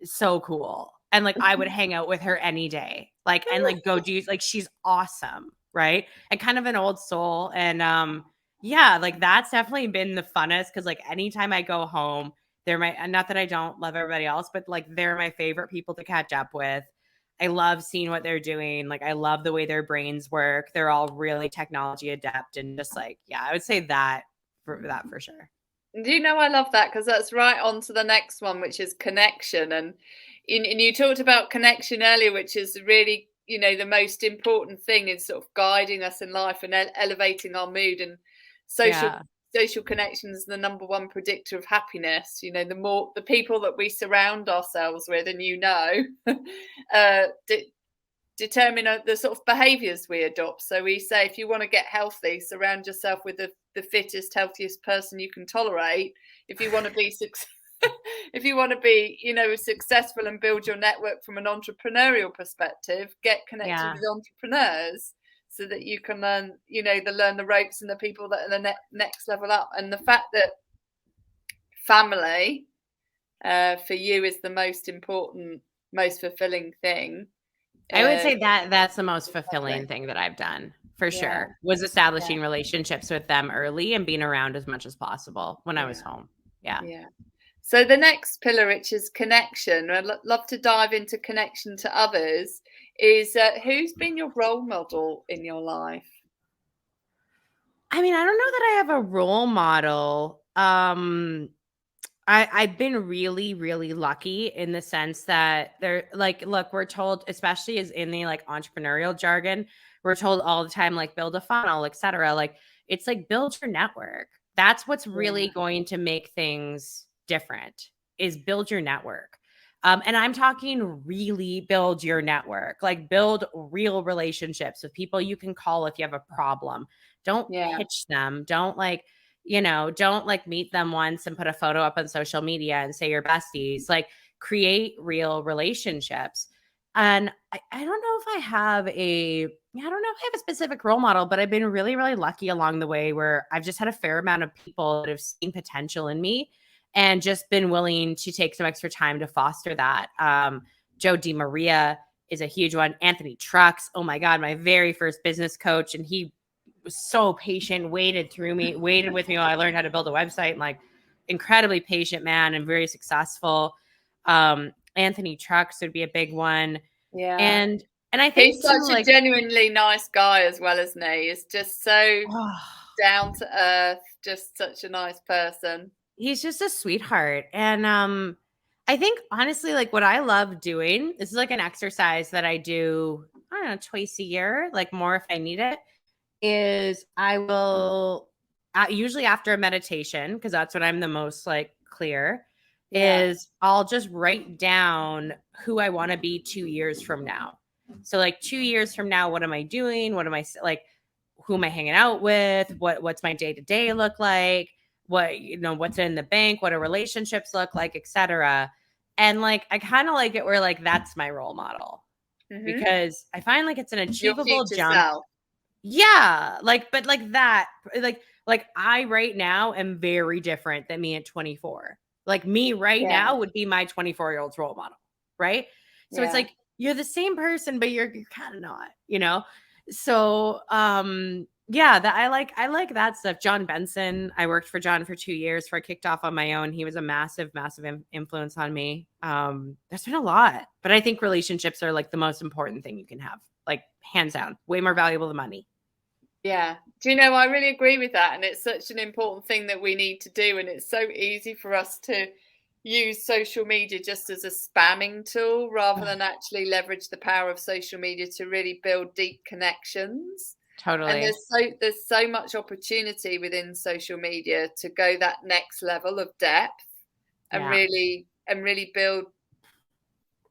so cool. And like, I would hang out with her any day, like, and like go do, like, she's awesome. Right. And kind of an old soul. And, yeah, like that's definitely been the funnest. Cause like anytime I go home, they're not that I don't love everybody else, but like, they're my favorite people to catch up with. I love seeing what they're doing. Like, I love the way their brains work. They're all really technology adept, and just like, yeah, I would say that for sure.
Do you know, I love that, because that's right on to the next one, which is connection. And you talked about connection earlier, which is really, you know, the most important thing in sort of guiding us in life and elevating our mood. And social connections is the number one predictor of happiness. You know, the people that we surround ourselves with, and determine the sort of behaviors we adopt. So we say, if you want to get healthy, surround yourself with the fittest, healthiest person you can tolerate. If you want to be if you want to be, you know, successful and build your network from an entrepreneurial perspective, get connected with entrepreneurs so that you can learn, you know, learn the ropes and the people that are the next level up. And the fact that family for you is the most important, most fulfilling thing.
I would say that that's the most fulfilling thing that I've done, for sure, was establishing relationships with them early and being around as much as possible when I was home. Yeah.
So the next pillar, which is connection, I'd love to dive into connection to others, is who's been your role model in your life?
I mean, I don't know that I have a role model. I've been really, really lucky in the sense that they're like, look, we're told, especially as in the like entrepreneurial jargon, we're told all the time, like, build a funnel, etc. Like, it's like, build your network. That's what's really going to make things different, is build your network. And I'm talking really build your network, like build real relationships with people you can call if you have a problem. Don't pitch them. Don't don't like meet them once and put a photo up on social media and say you're besties. Like, create real relationships. And I don't know if I have a specific role model, but I've been really, really lucky along the way where I've just had a fair amount of people that have seen potential in me and just been willing to take some extra time to foster that. Joe DiMaria is a huge one. Anthony Trucks, oh my God, my very first business coach. And he was so patient, waited with me while I learned how to build a website, and like, incredibly patient man and very successful. Anthony Trucks would be a big one.
Yeah.
And I think
he's such a genuinely nice guy as well, isn't he? He's just so down to earth, just such a nice person.
He's just a sweetheart. And I think honestly, like, what I love doing, this is like an exercise that I do, I don't know, twice a year, like more if I need it, is I will usually after a meditation, because that's when I'm the most like clear, is I'll just write down who I want to be 2 years from now. So like 2 years from now, what am I doing? What am I like? Who am I hanging out with? What's my day-to-day look like? What's in the bank? What do relationships look like, etc. And like, I kind of like it where like, that's my role model, because I find like it's an achievable jump.
Self.
Yeah. Like, but like that, like I right now am very different than me at 24. Like, me right now would be my 24-year-old's role model. Right. So it's like, you're the same person, but you're kind of not, So, that I like that stuff. John Benson, I worked for John for 2 years before I kicked off on my own. He was a massive, massive influence on me. There's been a lot, but I think relationships are like the most important thing you can have, like, hands down, way more valuable than money.
Yeah. Do you know, I really agree with that. And it's such an important thing that we need to do. And it's so easy for us to use social media just as a spamming tool rather than actually leverage the power of social media to really build deep connections.
Totally.
And there's so much opportunity within social media to go that next level of depth and really build,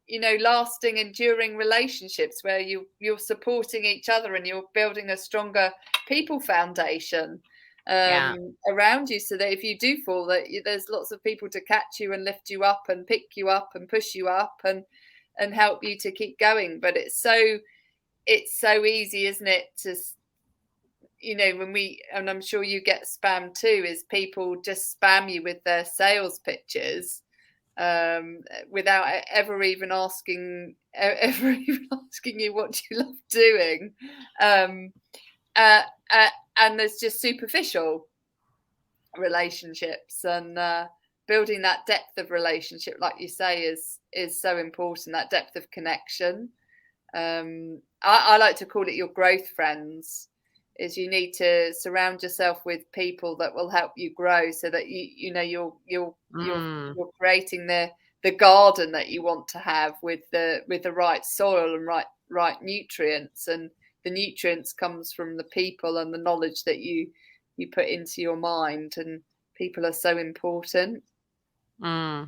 you know, lasting, enduring relationships where you're supporting each other and you're building a stronger people foundation around you, so that if you do fall, that there's lots of people to catch you and lift you up and pick you up and push you up and help you to keep going. But it's so easy, isn't it, to, you know, and I'm sure you get spam too, is people just spam you with their sales pitches without ever even asking you what you love doing, and there's just superficial relationships, and building that depth of relationship, like you say, is so important, that depth of connection. I like to call it your growth friends. Is you need to surround yourself with people that will help you grow, so that you're creating the garden that you want to have, with the right soil and right nutrients. And the nutrients comes from the people and the knowledge that you put into your mind, and people are so important.
I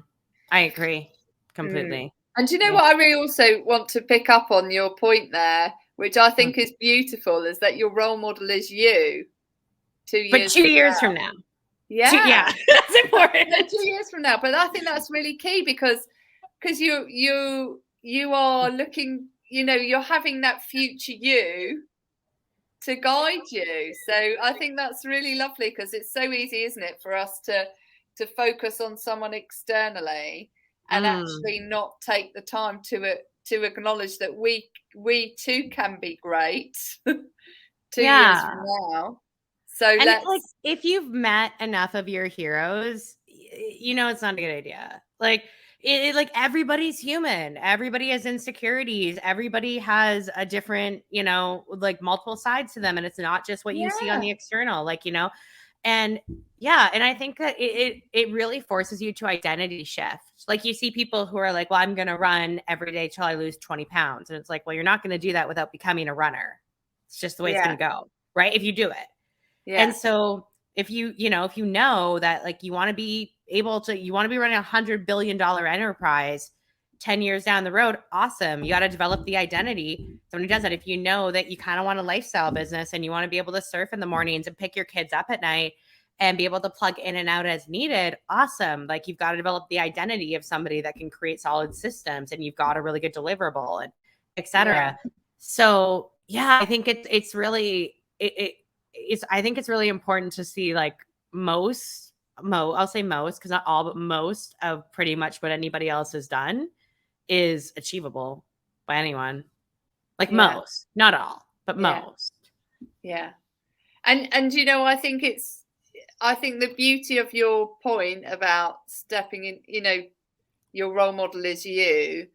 agree completely.
And do you know what I really also want to pick up on your point there, which I think is beautiful, is that your role model is you 2 years
but 2 years from now.
Yeah.
That's important.
2 years from now. But I think that's really key, because you are looking, you know, you're having that future you to guide you. So I think that's really lovely, because it's so easy, isn't it, for us to focus on someone externally and actually not take the time to acknowledge that we too can be great 2 years from now. So
like, if you've met enough of your heroes, you know it's not a good idea. Like like everybody's human. Everybody has insecurities. Everybody has a different, you know, like multiple sides to them, and it's not just what you see on the external, like, you know. And and I think that it really forces you to identity shift. Like, you see people who are like, well, I'm going to run every day till I lose 20 pounds. And it's like, well, you're not going to do that without becoming a runner. It's just the way it's going to go, right? If you do it. And so if you know that, like, you want to be running $100 billion enterprise 10 years down the road, awesome. You got to develop the identity. Somebody does that. If you know that you kind of want a lifestyle business and you want to be able to surf in the mornings and pick your kids up at night and be able to plug in and out as needed, awesome. Like, you've got to develop the identity of somebody that can create solid systems, and you've got a really good deliverable, and et cetera. So I think it's really, I think it's really important to see, like, I'll say most, because not all, but most of pretty much what anybody else has done is achievable by anyone. Like, most, not all, but most.
Yeah. And you know, I think the beauty of your point about stepping in, you know, your role model is you,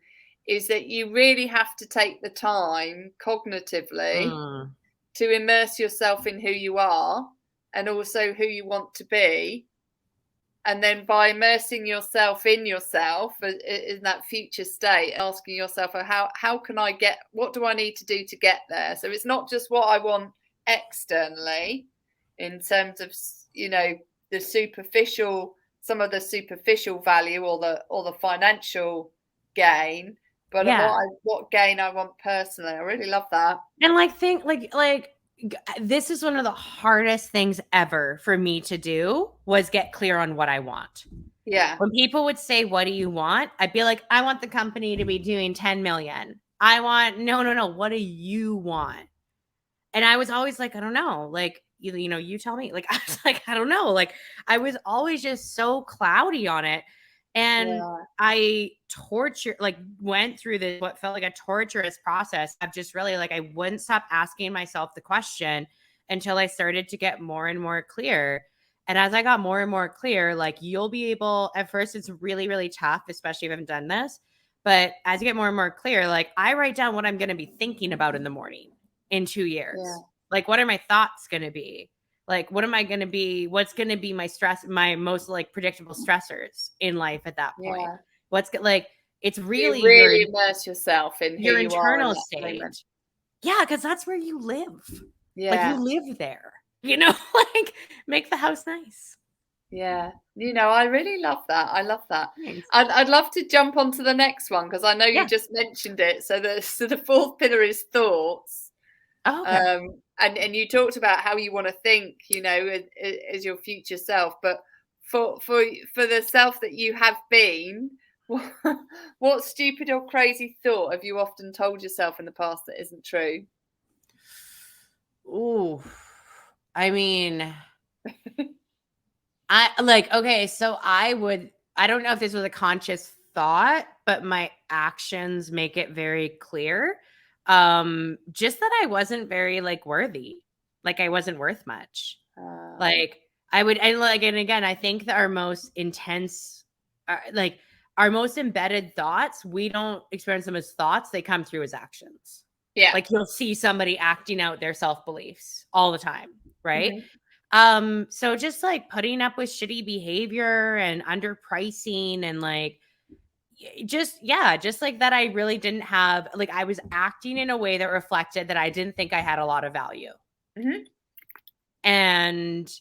is that you really have to take the time cognitively to immerse yourself in who you are and also who you want to be. And then by immersing yourself in that future state, asking yourself, how can I what do I need to do to get there? So it's not just what I want externally in terms of, you know, some of the superficial value or the financial gain, but what gain I want personally. I really love that.
And like this is one of the hardest things ever for me to do, was get clear on what I want.
Yeah.
When people would say, what do you want? I'd be like, I want the company to be doing 10 million. I want, no. What do you want? And I was always like, I don't know. Like, you know, you tell me. Like, I was like, I don't know. Like, I was always just so cloudy on it. And I went through this, what felt like a torturous process of just really, like, I wouldn't stop asking myself the question until I started to get more and more clear. And as I got more and more clear, like, you'll be able, at first it's really, really tough, especially if I haven't done this. But as you get more and more clear, like, I write down what I'm going to be thinking about in the morning in 2 years. Like, what are my thoughts going to be? Like, what am I going to be? What's going to be my most, like, predictable stressors in life at that point? Like, it's really,
you really immerse yourself in
your internal state. Yeah, because that's where you live. Like, you live there, like, make the house nice.
Yeah. I really love that. I love that. I'd love to jump on to the next one because I know you just mentioned it. So the fourth pillar is thoughts.
Oh, okay.
And you talked about how you want to think, as your future self. But for the self that you have been, what stupid or crazy thought have you often told yourself in the past that isn't true?
Ooh, I mean, okay, so I don't know if this was a conscious thought, but my actions make it very clear. Just that I wasn't very worthy. Like, I wasn't worth much. Like, I would, and again, I think that our most intense, our most embedded thoughts, we don't experience them as thoughts, they come through as actions.
Yeah.
Like, you'll see somebody acting out their self-beliefs all the time, right? So just putting up with shitty behavior and underpricing and just that I really didn't have, I was acting in a way that reflected that I didn't think I had a lot of value. And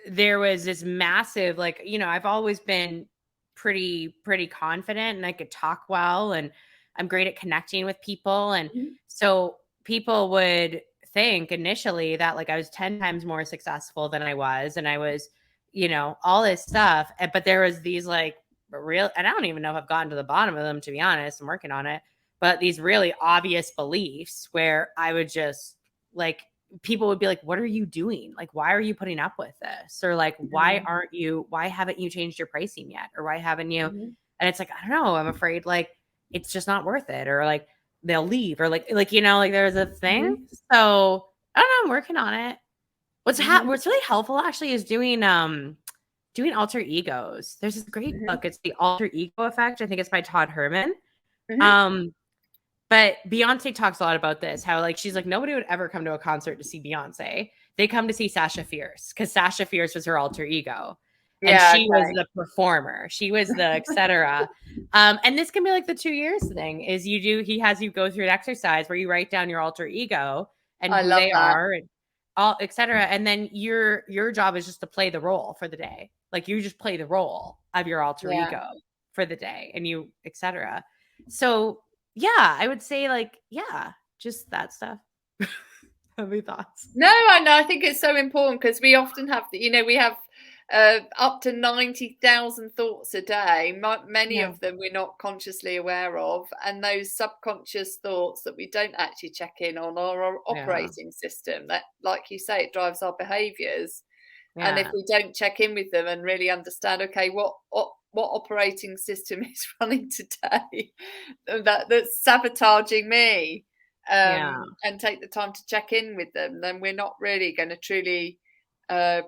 there was this massive, I've always been pretty confident, and I could talk well, and I'm great at connecting with people. And so people would think initially that I was 10 times more successful than I was. And I was, all this stuff. But there was these real, and I don't even know if I've gotten to the bottom of them, to be honest. I'm working on it. But these really obvious beliefs where I would just people would be like, what are you doing? Why are you putting up with this? Or why haven't you changed your pricing yet? Or why haven't you? And it's I don't know. I'm afraid it's just not worth it. Or they'll leave, or there's a thing. So I don't know. I'm working on it. What's really helpful actually is doing alter egos. There's this great book. It's The Alter Ego Effect. I think it's by Todd Herman. But Beyonce talks a lot about this, how she's nobody would ever come to a concert to see Beyonce. They come to see Sasha Fierce because Sasha Fierce was her alter ego. And she was the performer. She was the etc. And this can be the 2 years thing is he has you go through an exercise where you write down your alter ego and who they are and all etc. And then your job is just to play the role for the day. You just play the role of your alter ego for the day and you etc. So yeah, I would say just that stuff. Have any thoughts?
No, I know. I think it's so important because we often have, we have up to 90,000 thoughts a day. Many of them we're not consciously aware of. And those subconscious thoughts that we don't actually check in on are our operating system that, like you say, it drives our behaviors. And if we don't check in with them and really understand, okay, what operating system is running today that's sabotaging me, and take the time to check in with them, then we're not really going to truly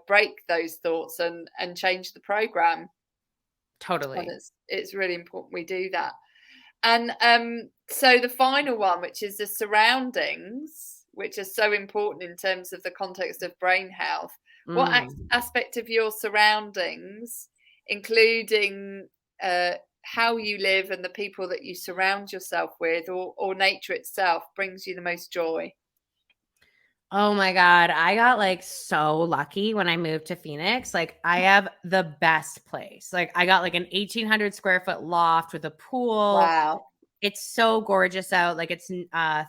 break those thoughts and change the program.
Totally.
And it's really important we do that. And so the final one, which is the surroundings, which are so important in terms of the context of brain health. What aspect of your surroundings, including how you live and the people that you surround yourself with, or nature itself, brings you the most joy?
Oh my God. I got so lucky when I moved to Phoenix. I have the best place. I got an 1,800 square foot loft with a pool.
Wow.
It's so gorgeous out. It's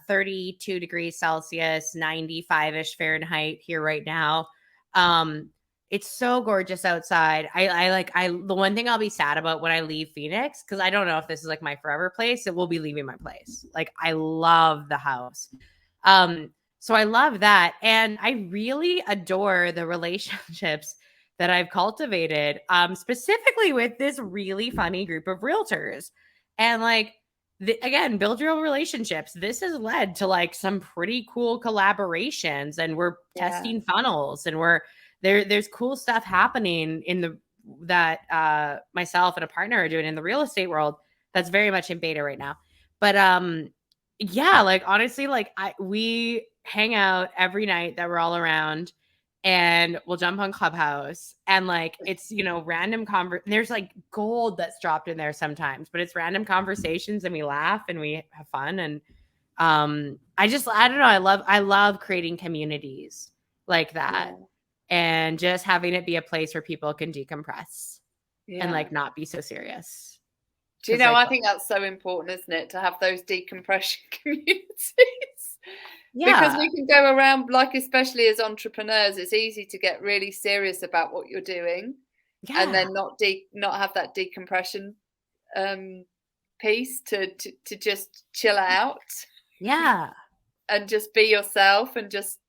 32 degrees Celsius, 95-ish Fahrenheit here right now. It's so gorgeous outside. The one thing I'll be sad about when I leave Phoenix, because I don't know if this is my forever place, it will be leaving my place. I love the house. So I love that. And I really adore the relationships that I've cultivated, specifically with this really funny group of realtors. And again, build your own relationships. This has led to some pretty cool collaborations, and we're testing funnels, and there's cool stuff happening that myself and a partner are doing in the real estate world that's very much in beta right now. But honestly, we hang out every night that we're all around, and we'll jump on Clubhouse, and it's random there's gold that's dropped in there sometimes, but it's random conversations, and we laugh and we have fun, and I don't know. I love creating communities like that, and just having it be a place where people can decompress and like not be so serious.
Do you know, I think that's so important, isn't it, to have those decompression communities? Because we can go around, like, especially as entrepreneurs, it's easy to get really serious about what you're doing, and then not have that decompression piece to just chill out. And just be yourself and just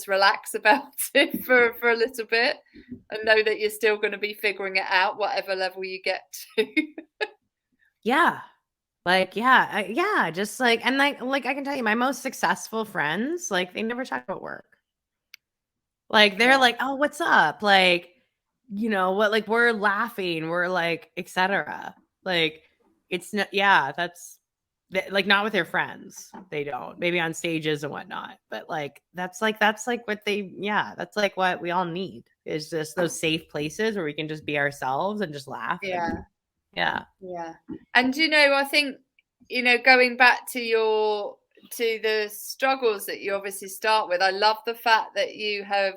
relax about it for a little bit, and know that you're still going to be figuring it out whatever level you get to.
Just like, and like I can tell you, my most successful friends, like, they never talk about work. Like, they're like, oh, what's up? Like, you know what, like, we're laughing, we're like, etc. Like, it's not, that's like, not with their friends. They don't, maybe on stages and whatnot, but like, that's like what they, that's like what we all need, is just those safe places where we can just be ourselves and just laugh.
And you know, I think, you know, going back to the struggles that you obviously start with, I love the fact that you have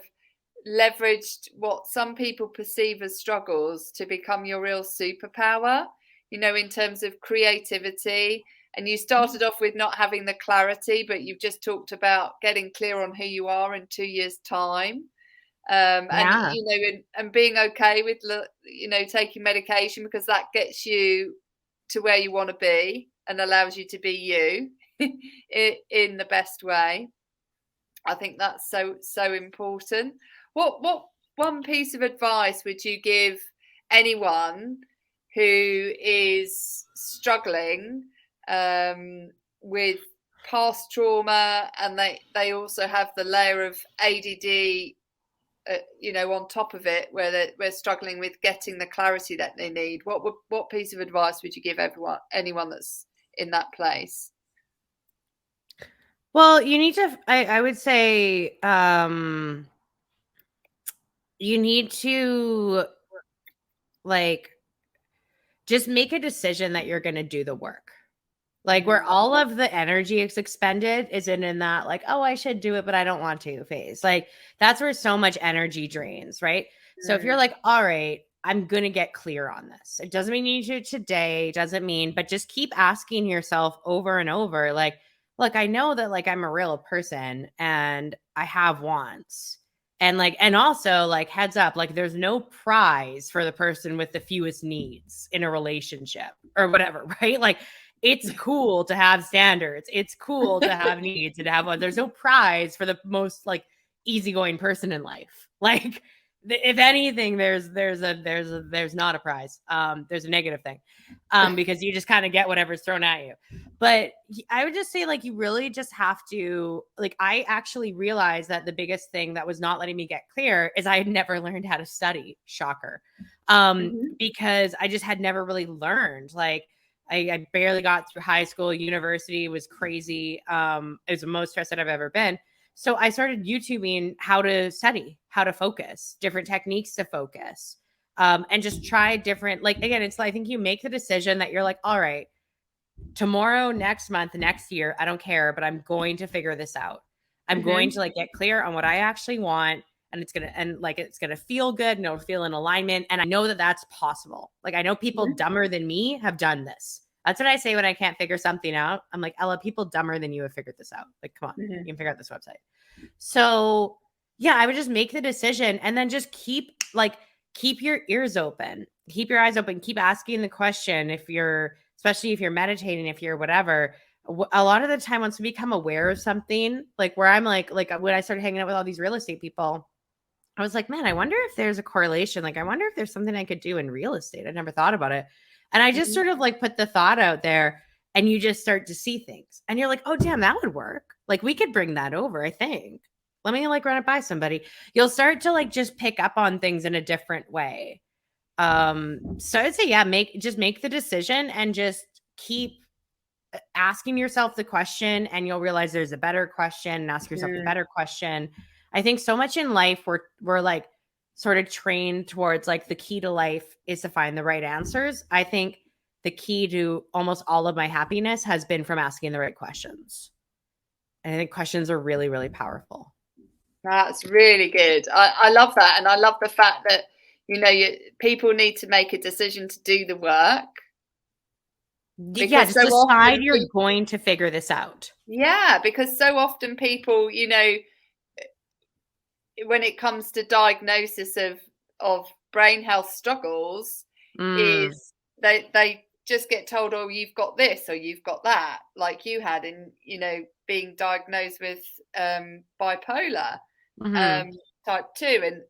leveraged what some people perceive as struggles to become your real superpower, you know, in terms of creativity. And you started off with not having the clarity, but you've just talked about getting clear on who you are in 2 years' time. And, you know, and being okay with, you know, taking medication, because that gets you to where you want to be and allows you to be you in the best way. I think that's so important. What one piece of advice would you give anyone who is struggling with past trauma, and they also have the layer of ADD, you know, on top of it, where we're struggling with getting the clarity that they need? What piece of advice would you give anyone that's in that place?
Well, you need to, I would say, you need to, like, just make a decision that you're going to do the work. Like, where all of the energy is expended isn't in that, like, oh, I should do it, but I don't want to phase. Like, that's where so much energy drains, right? So if you're like, all right, I'm going to get clear on this. It doesn't mean you need to today, doesn't mean, but just keep asking yourself over and over, like, look, I know that, like, I'm a real person and I have wants. And like, and also, like, heads up, like, there's no prize for the person with the fewest needs in a relationship or whatever, right? Like, it's cool to have standards. It's cool to have needs and to have one. There's no prize for the most, like, easygoing person in life. Like, if anything, there's not a prize. There's a negative thing, because you just kind of get whatever's thrown at you. But I would just say, like, you really just have to, like, I actually realized that the biggest thing that was not letting me get clear is I had never learned how to study. Shocker. Because I just had never really learned. Like, I barely got through high school. University was crazy. It was the most stressed that I've ever been. So I started YouTubing how to study, how to focus, different techniques to focus, and just try different, like, again, it's like, I think you make the decision that you're like, all right, tomorrow, next month, next year, I don't care, but I'm going to figure this out. I'm going to, like, get clear on what I actually want. And it's going to feel good and it'll feel in alignment. And I know that that's possible. Like, I know people dumber than me have done this. That's what I say when I can't figure something out. I'm like, Ella, people dumber than you have figured this out. Like, come on, you can figure out this website. So yeah, I would just make the decision and then just keep your ears open, keep your eyes open, keep asking the question. Especially if you're meditating, if you're whatever, a lot of the time, once we become aware of something, like, where I'm like when I started hanging out with all these real estate people, I was like, man, I wonder if there's a correlation. Like, I wonder if there's something I could do in real estate. I never thought about it. And I just sort of, like, put the thought out there, and you just start to see things and you're like, oh, damn, that would work. Like, we could bring that over. I think, let me, like, run it by somebody. You'll start to, like, just pick up on things in a different way. So I'd say, make the decision and just keep asking yourself the question, and you'll realize there's a better question, and ask yourself the better question. I think so much in life we're like sort of trained towards, like, the key to life is to find the right answers. I think the key to almost all of my happiness has been from asking the right questions. And I think questions are really, really powerful.
That's really good. I love that. And I love the fact that, people need to make a decision to do the work.
Yeah, just decide you're going to figure this out.
Yeah, because so often people, when it comes to diagnosis of brain health struggles, is they just get told, oh, you've got this or you've got that, like you had in, being diagnosed with bipolar type 2,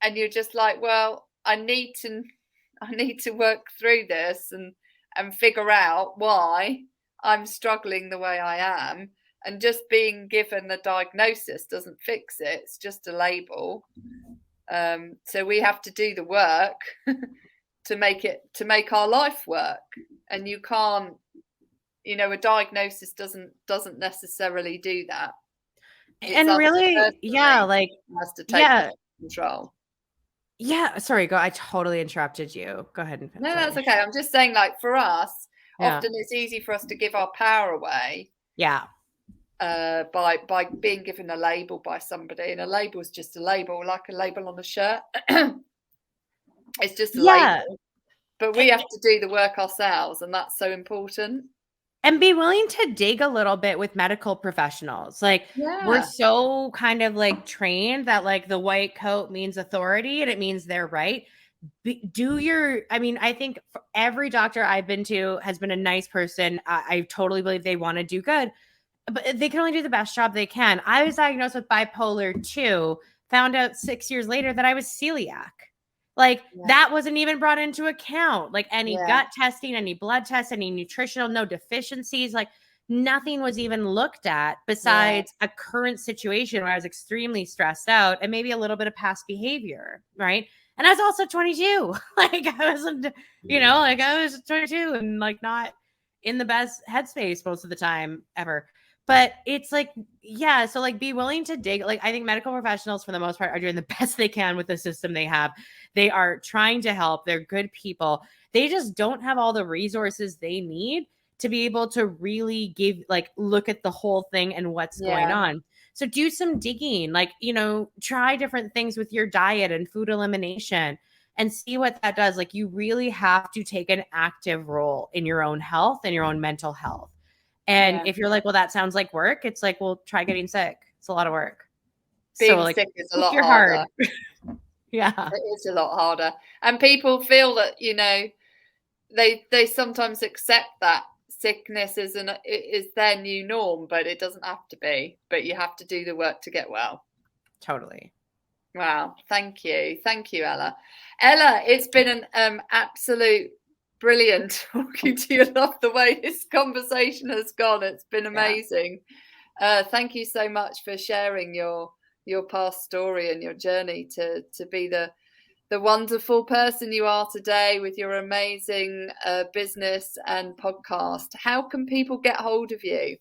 and you're just like, well, I need to work through this and figure out why I'm struggling the way I am. And just being given the diagnosis doesn't fix it. It's just a label. So we have to do the work to make our life work. And you can't, a diagnosis doesn't necessarily do that.
And really, yeah, like
has to take control.
Yeah, sorry, I totally interrupted you. Go ahead and finish.
No, that's okay. I'm just saying, like, for us, often it's easy for us to give our power away.
Yeah.
By being given a label by somebody, and a label is just a label, like a label on a shirt. It's just a label, but we have to do the work ourselves, and that's so important.
And be willing to dig a little bit with medical professionals. Like, we're so kind of like trained that like the white coat means authority and it means they're right. I think every doctor I've been to has been a nice person. I totally believe they want to do good, but they can only do the best job they can. I was diagnosed with bipolar 2, found out 6 years later that I was celiac. Like that wasn't even brought into account. Like any gut testing, any blood tests, any nutritional, no deficiencies, like nothing was even looked at besides a current situation where I was extremely stressed out and maybe a little bit of past behavior. Right. And I was also 22. Like I wasn't, I was 22 and like not in the best headspace most of the time ever. But it's like, so like be willing to dig. Like I think medical professionals for the most part are doing the best they can with the system they have. They are trying to help. They're good people. They just don't have all the resources they need to be able to really look at the whole thing and what's going on. So do some digging, like, try different things with your diet and food elimination and see what that does. Like you really have to take an active role in your own health and your own mental health. And if you're like, well, that sounds like work, it's like, well, try getting sick. It's a lot of work.
Being sick is a lot harder.
Yeah.
It is a lot harder. And people feel that, they sometimes accept that sickness is their new norm, but it doesn't have to be. But you have to do the work to get well.
Totally.
Wow. Thank you. Thank you, Ella. Ella, it's been an absolute brilliant talking to you. I love the way this conversation has gone. It's been amazing. Thank you so much for sharing your past story and your journey to be the wonderful person you are today with your amazing business and podcast. How can people get hold of you?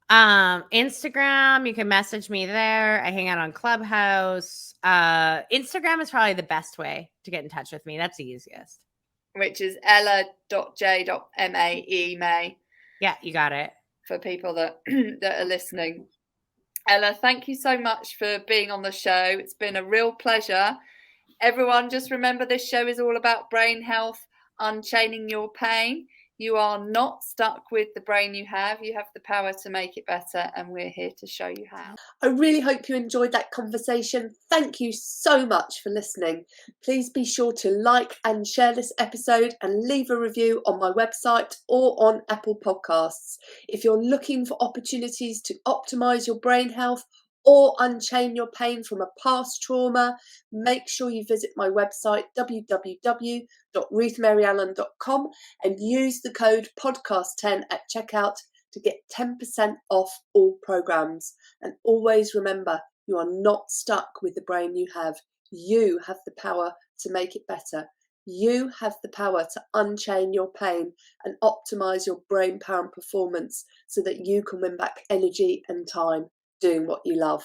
Instagram, you can message me there. I hang out on Clubhouse. Instagram is probably the best way to get in touch with me. That's the easiest.
Which is ella.j.mae.
Yeah, you got it.
For people that are listening. Ella, thank you so much for being on the show. It's been a real pleasure. Everyone, just remember this show is all about brain health, unchaining your pain. You are not stuck with the brain you have. You have the power to make it better, and we're here to show you how. I really hope you enjoyed that conversation. Thank you so much for listening. Please be sure to like and share this episode and leave a review on my website or on Apple Podcasts. If you're looking for opportunities to optimize your brain health or unchain your pain from a past trauma, make sure you visit my website www.ruthmaryallen.com and use the code podcast10 at checkout to get 10% off all programs. And always remember, you are not stuck with the brain you have. You have the power to make it better. You have the power to unchain your pain and optimize your brain power and performance so that you can win back energy and time doing what you love.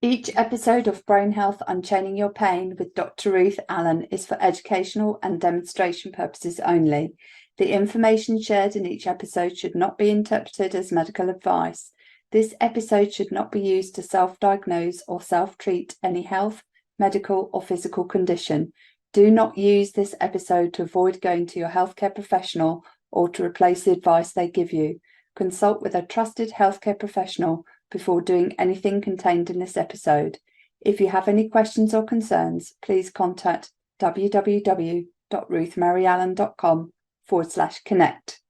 Each episode of Brain Health Unchaining Your Pain with Dr. Ruth Allan is for educational and demonstration purposes only. The information shared in each episode should not be interpreted as medical advice. This episode should not be used to self-diagnose or self-treat any health, medical, or physical condition. Do not use this episode to avoid going to your healthcare professional or to replace the advice they give you. Consult with a trusted healthcare professional before doing anything contained in this episode. If you have any questions or concerns, please contact www.ruthmaryallen.com/connect.